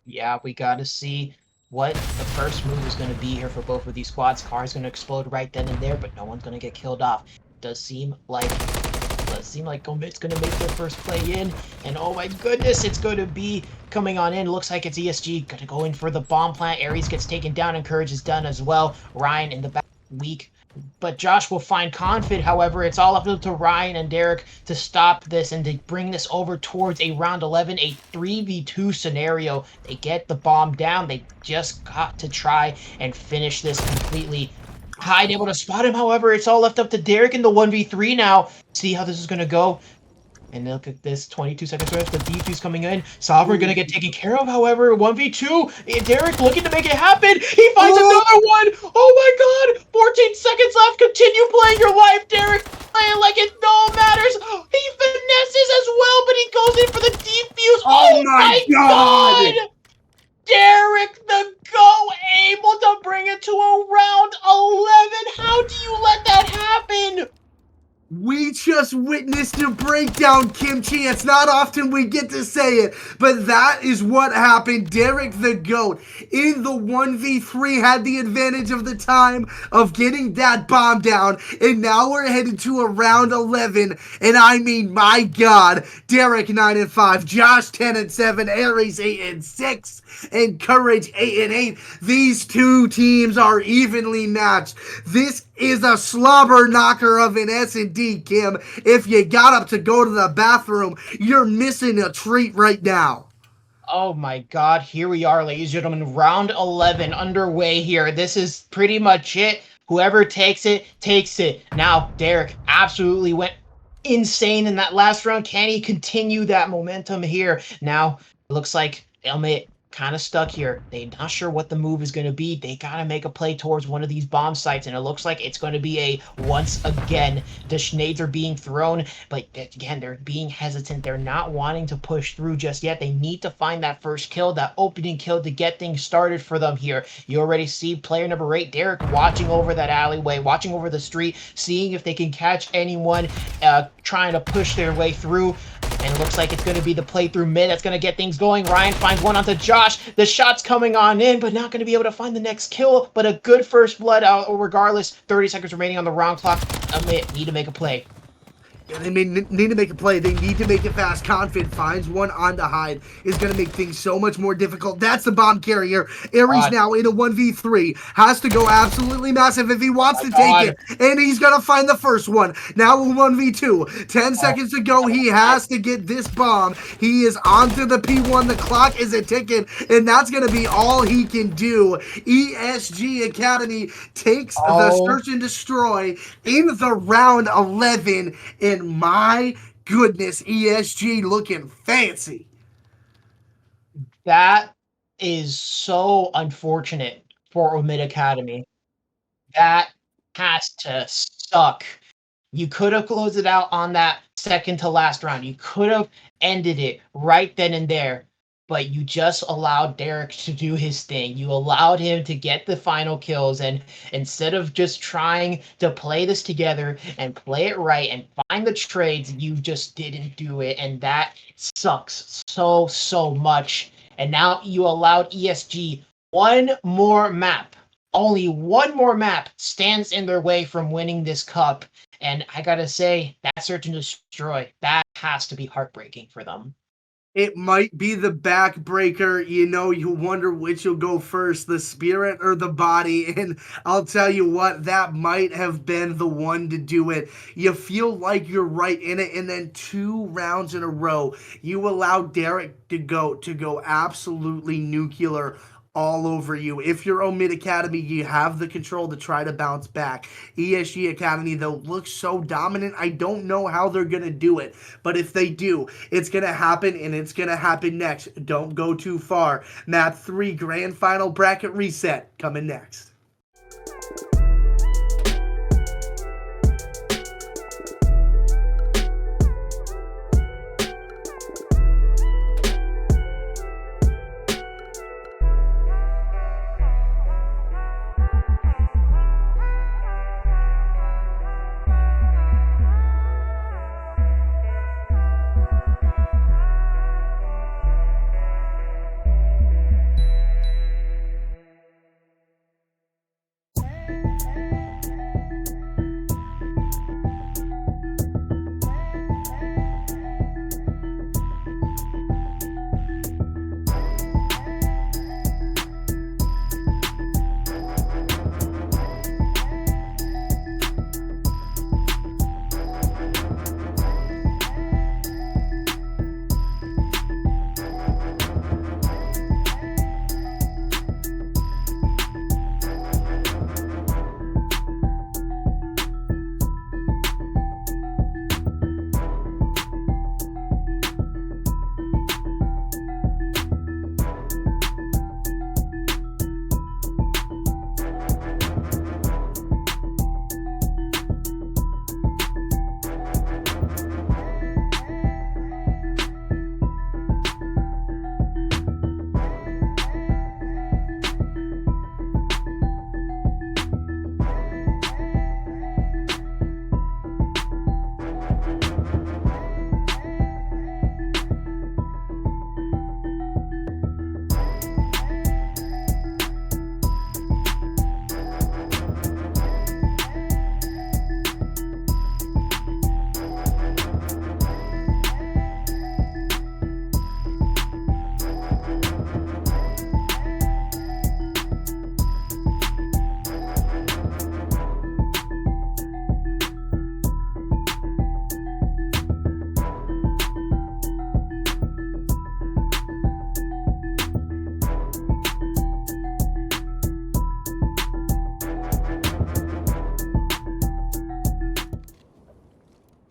Yeah, we got to see what the first move is going to be here for both of these squads. Car is going to explode right then and there, but no one's going to get killed off. Does seem like OMiT's going to make their first play in, and oh my goodness, it's going to be coming on in. Looks like it's ESG going to go in for the bomb plant. Aries gets taken down, and Courage is done as well. Ryan in the back, weak. But Josh will find Confid. However, it's all up to Ryan and Derek to stop this and to bring this over towards a round 11, a 3v2 scenario. They get the bomb down. They just got to try and finish this completely. Hyde able to spot him. However, it's all left up to Derek in the 1v3 now. See how this is going to go. And look at this, 22 seconds left. The D2's coming in. Sovereign gonna get taken care of. However, 1v2. Derek looking to make it happen. He finds another one. Oh my god. 14 seconds left. Continue playing your life, Derek. Playing like it no matters. He finesses as well, but he goes in for the defuse. Oh my god. Derek the Go able to bring it to a round 11. How do you let that happen? We just witnessed a breakdown, Kimchi. It's not often we get to say it, but that is what happened. Derek the GOAT in the 1v3 had the advantage of the time of getting that bomb down, and now we're headed to a round 11, and I mean, my God, Derek 9-5, Josh 10-7, Aries 8-6, and Courage 8-8. These two teams are evenly matched. This is a slobber knocker of an S&D, Kim. If you got up to go to the bathroom, you're missing a treat right now. Oh my god, here we are, ladies and gentlemen. Round 11 underway here. This is pretty much it. Whoever takes it, takes it. Now, Derek absolutely went insane in that last round. Can he continue that momentum here? Now, it looks like OMiT kind of stuck here. They're not sure what the move is going to be. They got to make a play towards one of these bomb sites, and it looks like it's going to be a once again. The Schnades are being thrown, but again, they're being hesitant. They're not wanting to push through just yet. They need to find that first kill, that opening kill to get things started for them here. You already see player number 8, Derek, watching over that alleyway, watching over the street, seeing if they can catch anyone trying to push their way through. And it looks like it's going to be the play through mid that's going to get things going. Ryan finds one onto Josh. The shot's coming on in, but not going to be able to find the next kill. But a good first blood out regardless. 30 seconds remaining on the round clock. OMiT need to make a play. Yeah, they need to make a play. They need to make it fast. Confid finds one on the Hyde. Is going to make things so much more difficult. That's the bomb carrier. Aries now in a 1v3. Has to go absolutely massive if he wants to take it. And he's going to find the first one. Now a 1v2. 10 seconds to go. He has to get this bomb. He is onto the P1. The clock is a ticking. And that's going to be all he can do. ESG Academy takes the search and destroy in the round 11. And my goodness, ESG looking fancy. That is so unfortunate for OMiT Academy. That has to suck. You could have closed it out on that second to last round. You could have ended it right then and there. But you just allowed Derek to do his thing. You allowed him to get the final kills, and instead of just trying to play this together and play it right and find the trades, you just didn't do it, and that sucks so much. And now you allowed ESG one more map. Only one more map stands in their way from winning this cup, and I gotta say, that search and destroy, that has to be heartbreaking for them. It might be the backbreaker. You know, you wonder which will go first, the spirit or the body. And I'll tell you what, that might have been the one to do it. You feel like you're right in it. And then 2 rounds in a row, you allow Derek to go absolutely nuclear all over you. If you're OMiT Academy, you have the control to try to bounce back. ESG Academy, though, looks so dominant. I don't know how they're going to do it. But if they do, it's going to happen, and it's going to happen next. Don't go too far. Map 3 Grand Final Bracket Reset coming next.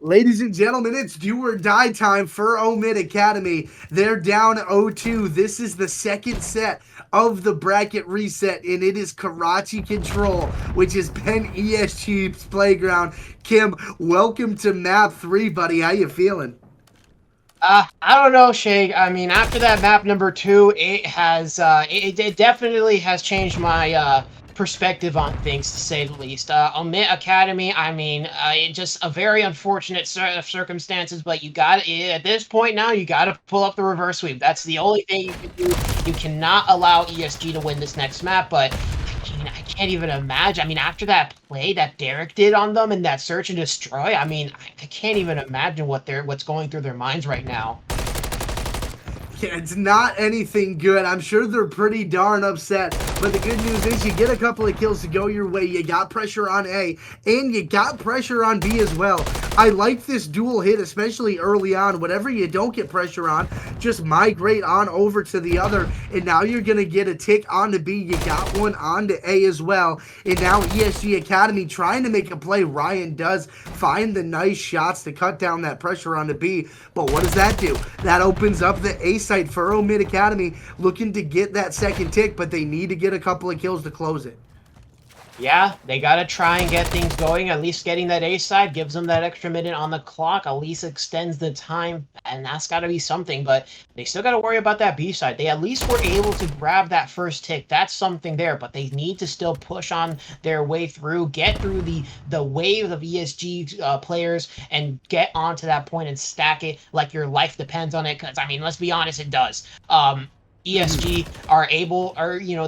Ladies and gentlemen, it's do or die time for OMiT Academy. They're down 0-2. This is the second set of the bracket reset, and it is Karachi Control, which has been ESG's playground. Kim, welcome to map 3, buddy. How you feeling? I don't know, Shake. I mean, after that map number 2, it has it definitely has changed my perspective on things, to say the least. OMiT Academy, I mean, it just a very unfortunate circumstances, but you got at this point now, you got to pull up the reverse sweep. That's the only thing you can do. You cannot allow ESG to win this next map, but I can't even imagine. I mean, after that play that Derek did on them and that search and destroy, I mean, I can't even imagine what's going through their minds right now. Yeah, it's not anything good. I'm sure they're pretty darn upset. But the good news is you get a couple of kills to go your way. You got pressure on A, and you got pressure on B as well. I like this dual hit, especially early on. Whatever you don't get pressure on, just migrate on over to the other. And now you're going to get a tick onto B. You got one onto A as well. And now ESG Academy trying to make a play. Ryan does find the nice shots to cut down that pressure onto B. But what does that do? That opens up the A side for OMiT Academy, looking to get that second tick, but they need to get a couple of kills to close it. Yeah, they got to try and get things going. At least getting that A side gives them that extra minute on the clock, at least extends the time, and that's got to be something. But they still got to worry about that B side. They at least were able to grab that first tick. That's something there, but they need to still push on their way through, get through the wave of ESG players, and get onto that point and stack it like your life depends on it. Because, I mean, let's be honest, it does. ESG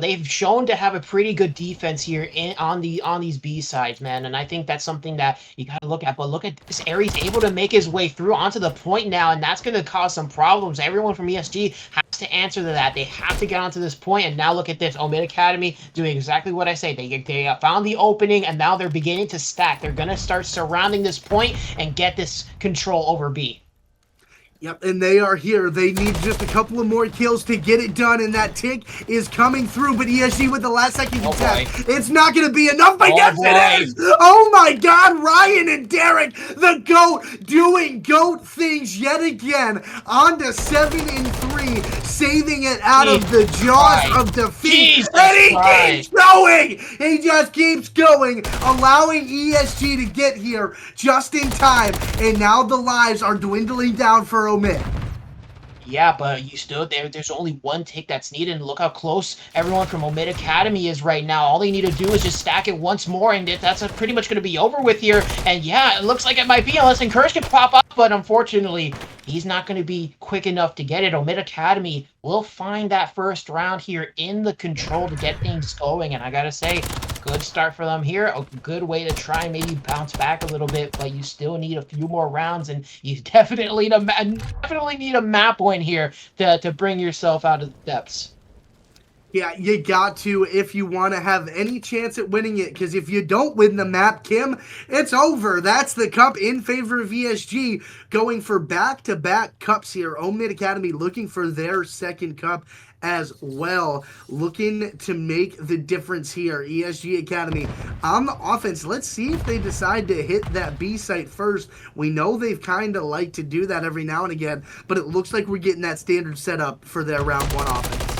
they've shown to have a pretty good defense here on these B sides, man, and I think that's something that you got to look at. But look at this, Aries able to make his way through onto the point now, and that's going to cause some problems. Everyone from ESG has to answer to that. They have to get onto this point, and now look at this, OMiT Academy doing exactly what I say. They found the opening, and now they're beginning to stack. They're going to start surrounding this point and get this control over B. Yep, and they are here. They need just a couple of more kills to get it done, and that tick is coming through, but ESG with the last second attack. It's not going to be enough, but yes, it is! Oh my god, Ryan and Derek, the GOAT, doing GOAT things yet again, on to 7-3, saving it out of the jaws of defeat, and he keeps going! He just keeps going, allowing ESG to get here just in time, and now the lives are dwindling down for OMiT. Yeah, but you still there's only one tick that's needed, and look how close everyone from OMiT Academy is right now. All they need to do is just stack it once more, and that's pretty much going to be over with here. And yeah, it looks like it might be, unless Encourage can pop up, but unfortunately, he's not going to be quick enough to get it. OMiT Academy will find that first round here in the control to get things going, and I gotta say, good start for them here. A good way to try and maybe bounce back a little bit, but you still need a few more rounds, and you definitely need a map win here to bring yourself out of the depths. Yeah, you got to if you want to have any chance at winning it, because if you don't win the map, Kim, it's over. That's the cup in favor of ESG, going for back-to-back cups here. OMiT Academy looking for their second cup as well, looking to make the difference here. ESG Academy on the offense. Let's see if they decide to hit that B site first. We know they've kind of like to do that every now and again, but it looks like we're getting that standard setup for their round 1 offense.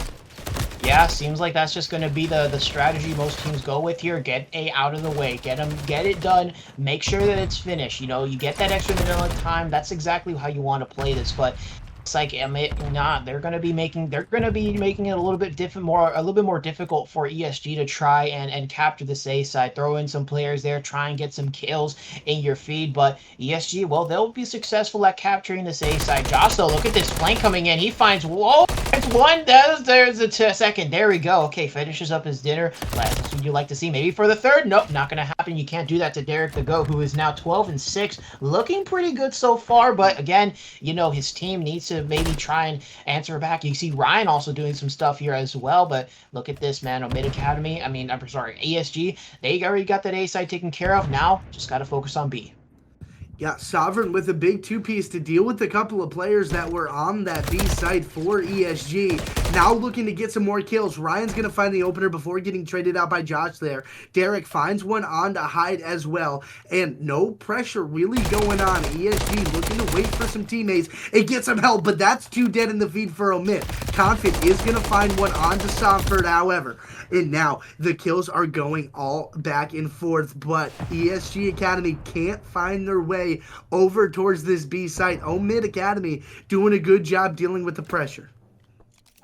Yeah, seems like that's just going to be the strategy most teams go with here. Get A out of the way. Get it done. Make sure that it's finished. You know, you get that extra minute of time. That's exactly how you want to play this. But it's like, they're going to be making it a little bit more difficult for ESG to try and capture this A side. Throw in some players there, try and get some kills in your feed. But ESG, well, they'll be successful at capturing this A side. Josh, though, look at this flank coming in. He finds one. There's a second. There we go. Okay, finishes up his dinner. That's what you like to see. Maybe for the third. Nope, not going to happen. You can't do that to Derek the GOAT, who is now 12-6, looking pretty good so far. But again, you know, his team needs to maybe try and answer back. You see Ryan also doing some stuff here as well, but look at this, man. OMiT Academy, ESG, they already got that A side taken care of. Now, just got to focus on B. Yeah, Sovereign with a big two-piece to deal with a couple of players that were on that B side for ESG. Now looking to get some more kills. Ryan's going to find the opener before getting traded out by Josh there. Derek finds one on to hide as well. And no pressure really going on. ESG looking to wait for some teammates and get some help, but that's too dead in the feed for OMiT. Confid is going to find one on to Somford, however. And now the kills are going all back and forth, but ESG Academy can't find their way over towards this B site. OMiT Academy doing a good job dealing with the pressure.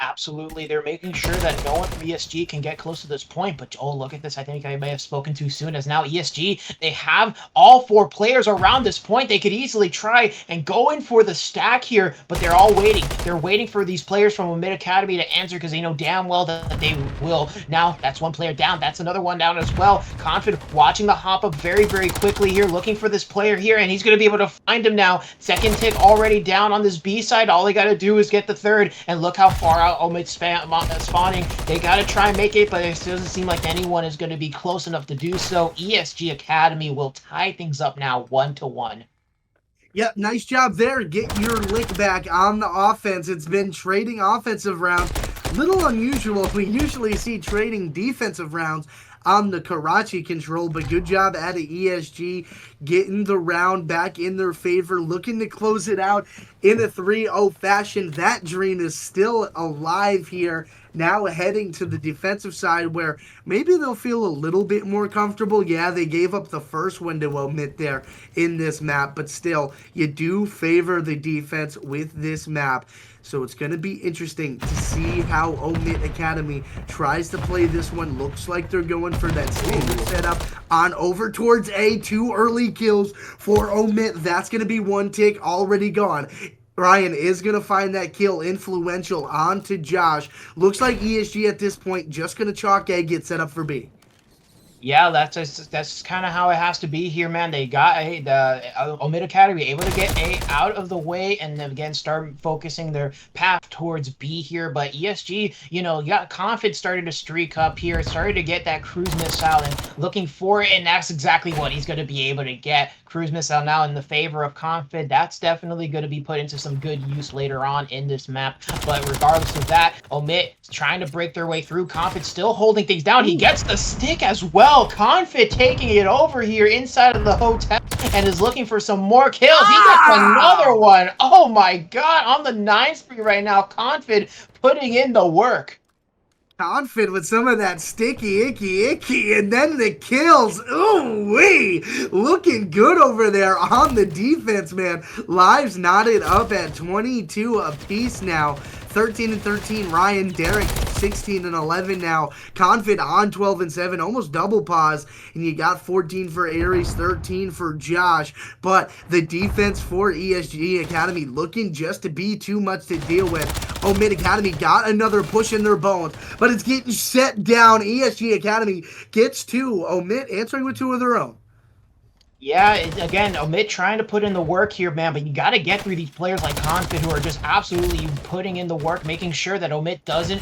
Absolutely. They're making sure that no one from ESG can get close to this point. But, oh, look at this. I think I may have spoken too soon, as now ESG, they have all 4 players around this point. They could easily try and go in for the stack here, but they're all waiting. They're waiting for these players from OMiT Academy to answer because they know damn well that they will. Now, that's one player down. That's another one down as well. Confid watching the hop up very, very quickly here, looking for this player here, and he's going to be able to find him now. Second tick already down on this B side. All they got to do is get the third, and look how far out OMiT spawning. They gotta try and make it, but it doesn't seem like anyone is going to be close enough to do so. ESG Academy will tie things up now 1-1. Yep, nice job there. Get your lick back on the offense. It's been trading offensive rounds. Little unusual. We usually see trading defensive rounds on the Karachi control, but good job out of ESG getting the round back in their favor, looking to close it out in a 3-0 fashion. That dream is still alive here. Now heading to the defensive side where maybe they'll feel a little bit more comfortable. Yeah, they gave up the first one to OMiT there in this map, but still, you do favor the defense with this map. So it's going to be interesting to see how OMiT Academy tries to play this one. Looks like they're going for that standard setup on over towards A. 2 early kills for OMiT. That's going to be 1 tick already gone. Ryan is going to find that kill influential onto Josh. Looks like ESG at this point just going to chalk A, get set up for B. Yeah, that's kind of how it has to be here, man. They got the OMiT Academy able to get A out of the way and then again start focusing their path towards B here. But ESG, you know, got Confid started to streak up here, started to get that cruise missile and looking for it, and that's exactly what he's going to be able to get. Cruise missile now in the favor of Confid. That's definitely going to be put into some good use later on in this map. But regardless of that, OMiT trying to break their way through. Confid still holding things down. He gets the stick as well. Confid taking it over here inside of the hotel and is looking for some more kills. He gets another one. Oh my god, on the 9 spree right now. Confid putting in the work. Confid with some of that sticky, icky, and then the kills. Ooh wee! Looking good over there on the defense, man. Lives knotted up at 22 apiece now. 13 and 13, Ryan, Derek 16 and 11 now. Confid on 12 and 7, almost double pause. And you got 14 for Aries, 13 for Josh. But the defense for ESG Academy looking just to be too much to deal with. OMiT Academy got another push in their bones, but it's getting set down. ESG Academy gets 2. OMiT answering with 2 of their own. Yeah, again, OMiT trying to put in the work here, man, but you got to get through these players like Confid who are just absolutely putting in the work, making sure that OMiT doesn't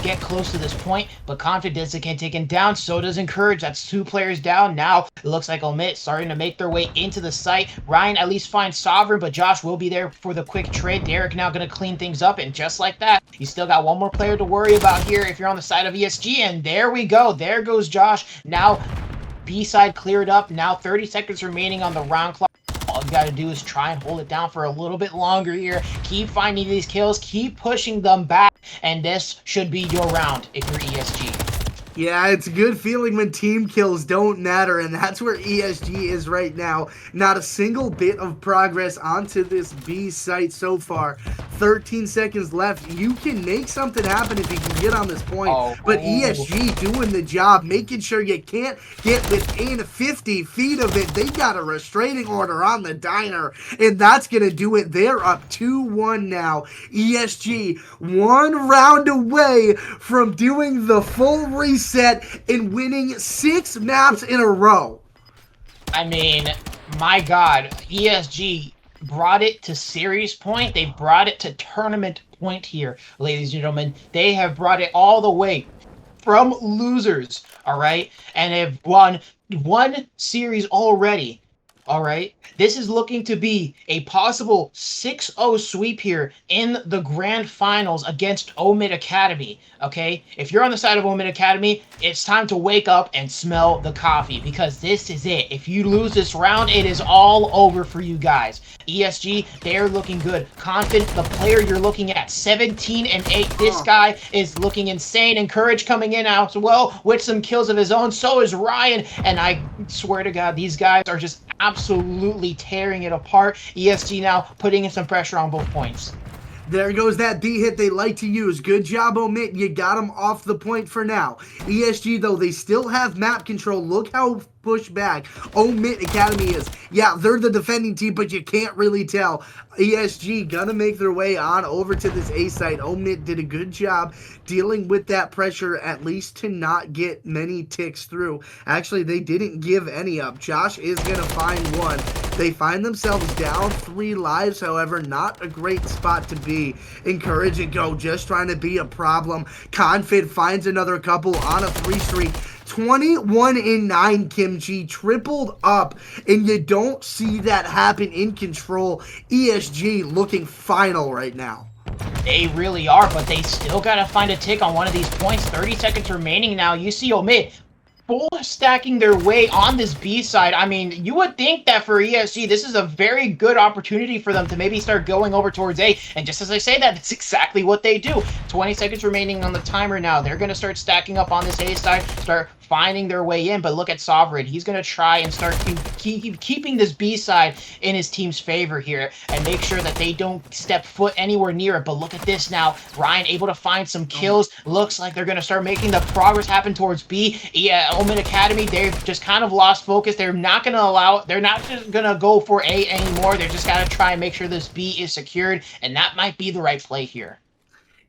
get close to this point, but Confid doesn't get taken down, so does Encourage. That's 2 players down. Now, it looks like OMiT starting to make their way into the site. Ryan at least finds Sovereign, but Josh will be there for the quick trade. Derek now going to clean things up, and just like that, you still got one more player to worry about here if you're on the side of ESG, and there we go. There goes Josh. Now, B side cleared up. Now 30 seconds remaining on the round clock. All you got to do is try and hold it down for a little bit longer here. Keep finding these kills. Keep pushing them back. And this should be your round if you're ESG. Yeah, it's a good feeling when team kills don't matter, and that's where ESG is right now. Not a single bit of progress onto this B site so far. 13 seconds left. You can make something happen if you can get on this point, but ESG doing the job, making sure you can't get within 50 feet of it. They got a restraining order on the diner, and that's going to do it. They're up 2-1 now. ESG 1 round away from doing the full reset and winning 6 maps in a row. I mean, my god, ESG brought it to series point. They brought it to tournament point here, ladies and gentlemen. They have brought it all the way from losers, all right? And have won 1 series already. All right. This is looking to be a possible 6-0 sweep here in the grand finals against OMiT Academy. Okay. If you're on the side of OMiT Academy, it's time to wake up and smell the coffee, because this is it. If you lose this round, it is all over for you guys. ESG, they're looking good. Confident, the player you're looking at, 17-8. This guy is looking insane. And Courage coming in as well with some kills of his own. So is Ryan. And I swear to God, these guys are just absolutely tearing it apart. ESG now putting in some pressure on both points. There goes that B hit they like to use. Good job, OMiT. You got them off the point for now. ESG, though, they still have map control. Look how pushed back OMiT Academy is. Yeah, they're the defending team, but you can't really tell. ESG gonna make their way on over to this A site. OMiT did a good job dealing with that pressure, at least to not get many ticks through. Actually, they didn't give any up. Josh is gonna find one. They find themselves down 3 lives, however, not a great spot to be. Encourage and go, just trying to be a problem. Confid finds another couple on a 3 streak. 21-9 Kimchi, tripled up, and you don't see that happen in control. ESG looking final right now. They really are, but they still got to find a tick on one of these points. 30 seconds remaining now. You see OMiT full stacking their way on this B side. I mean, you would think that for ESG, this is a very good opportunity for them to maybe start going over towards A. And just as I say that, that's exactly what they do. 20 seconds remaining on the timer now. They're going to start stacking up on this A side, start finding their way in. But look at Sovereign. He's going to try and start keeping this B side in his team's favor here and make sure that they don't step foot anywhere near it. But look at this now. Ryan able to find some kills. Looks like they're going to start making the progress happen towards B. Yeah, OMiT Academy, they've just kind of lost focus. They're not going to allow it. They're not just going to go for A anymore. They're just got to try and make sure this B is secured. And that might be the right play here.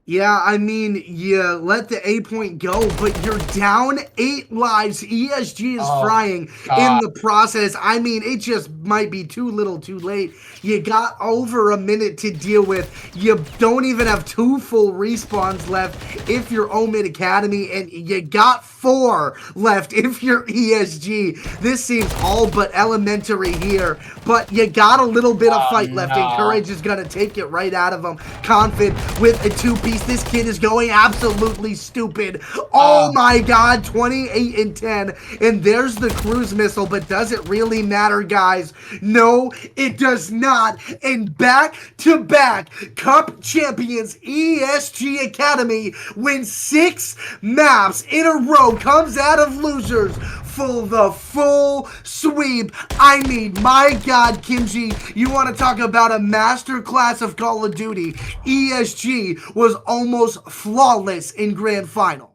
Yeah, I mean, you let the A point go, but you're down 8 lives. ESG is frying in the process. I mean, it just might be too little too late. You got over a minute to deal with. You don't even have 2 full respawns left if you're OMiT Academy, and you got 4 left if you're ESG. This seems all but elementary here, but you got a little bit of fight left, and Courage is going to take it right out of them. Confid with a 2-piece. This kid is going absolutely stupid. Oh my God, 28-10. And there's the cruise missile, but does it really matter, guys? No, it does not. And back-to-back Cup champions ESG Academy wins 6 maps in a row, comes out of losers for the full sweep. I mean, my God, Kimchi, you want to talk about a masterclass of Call of Duty. ESG was almost flawless in Grand Final.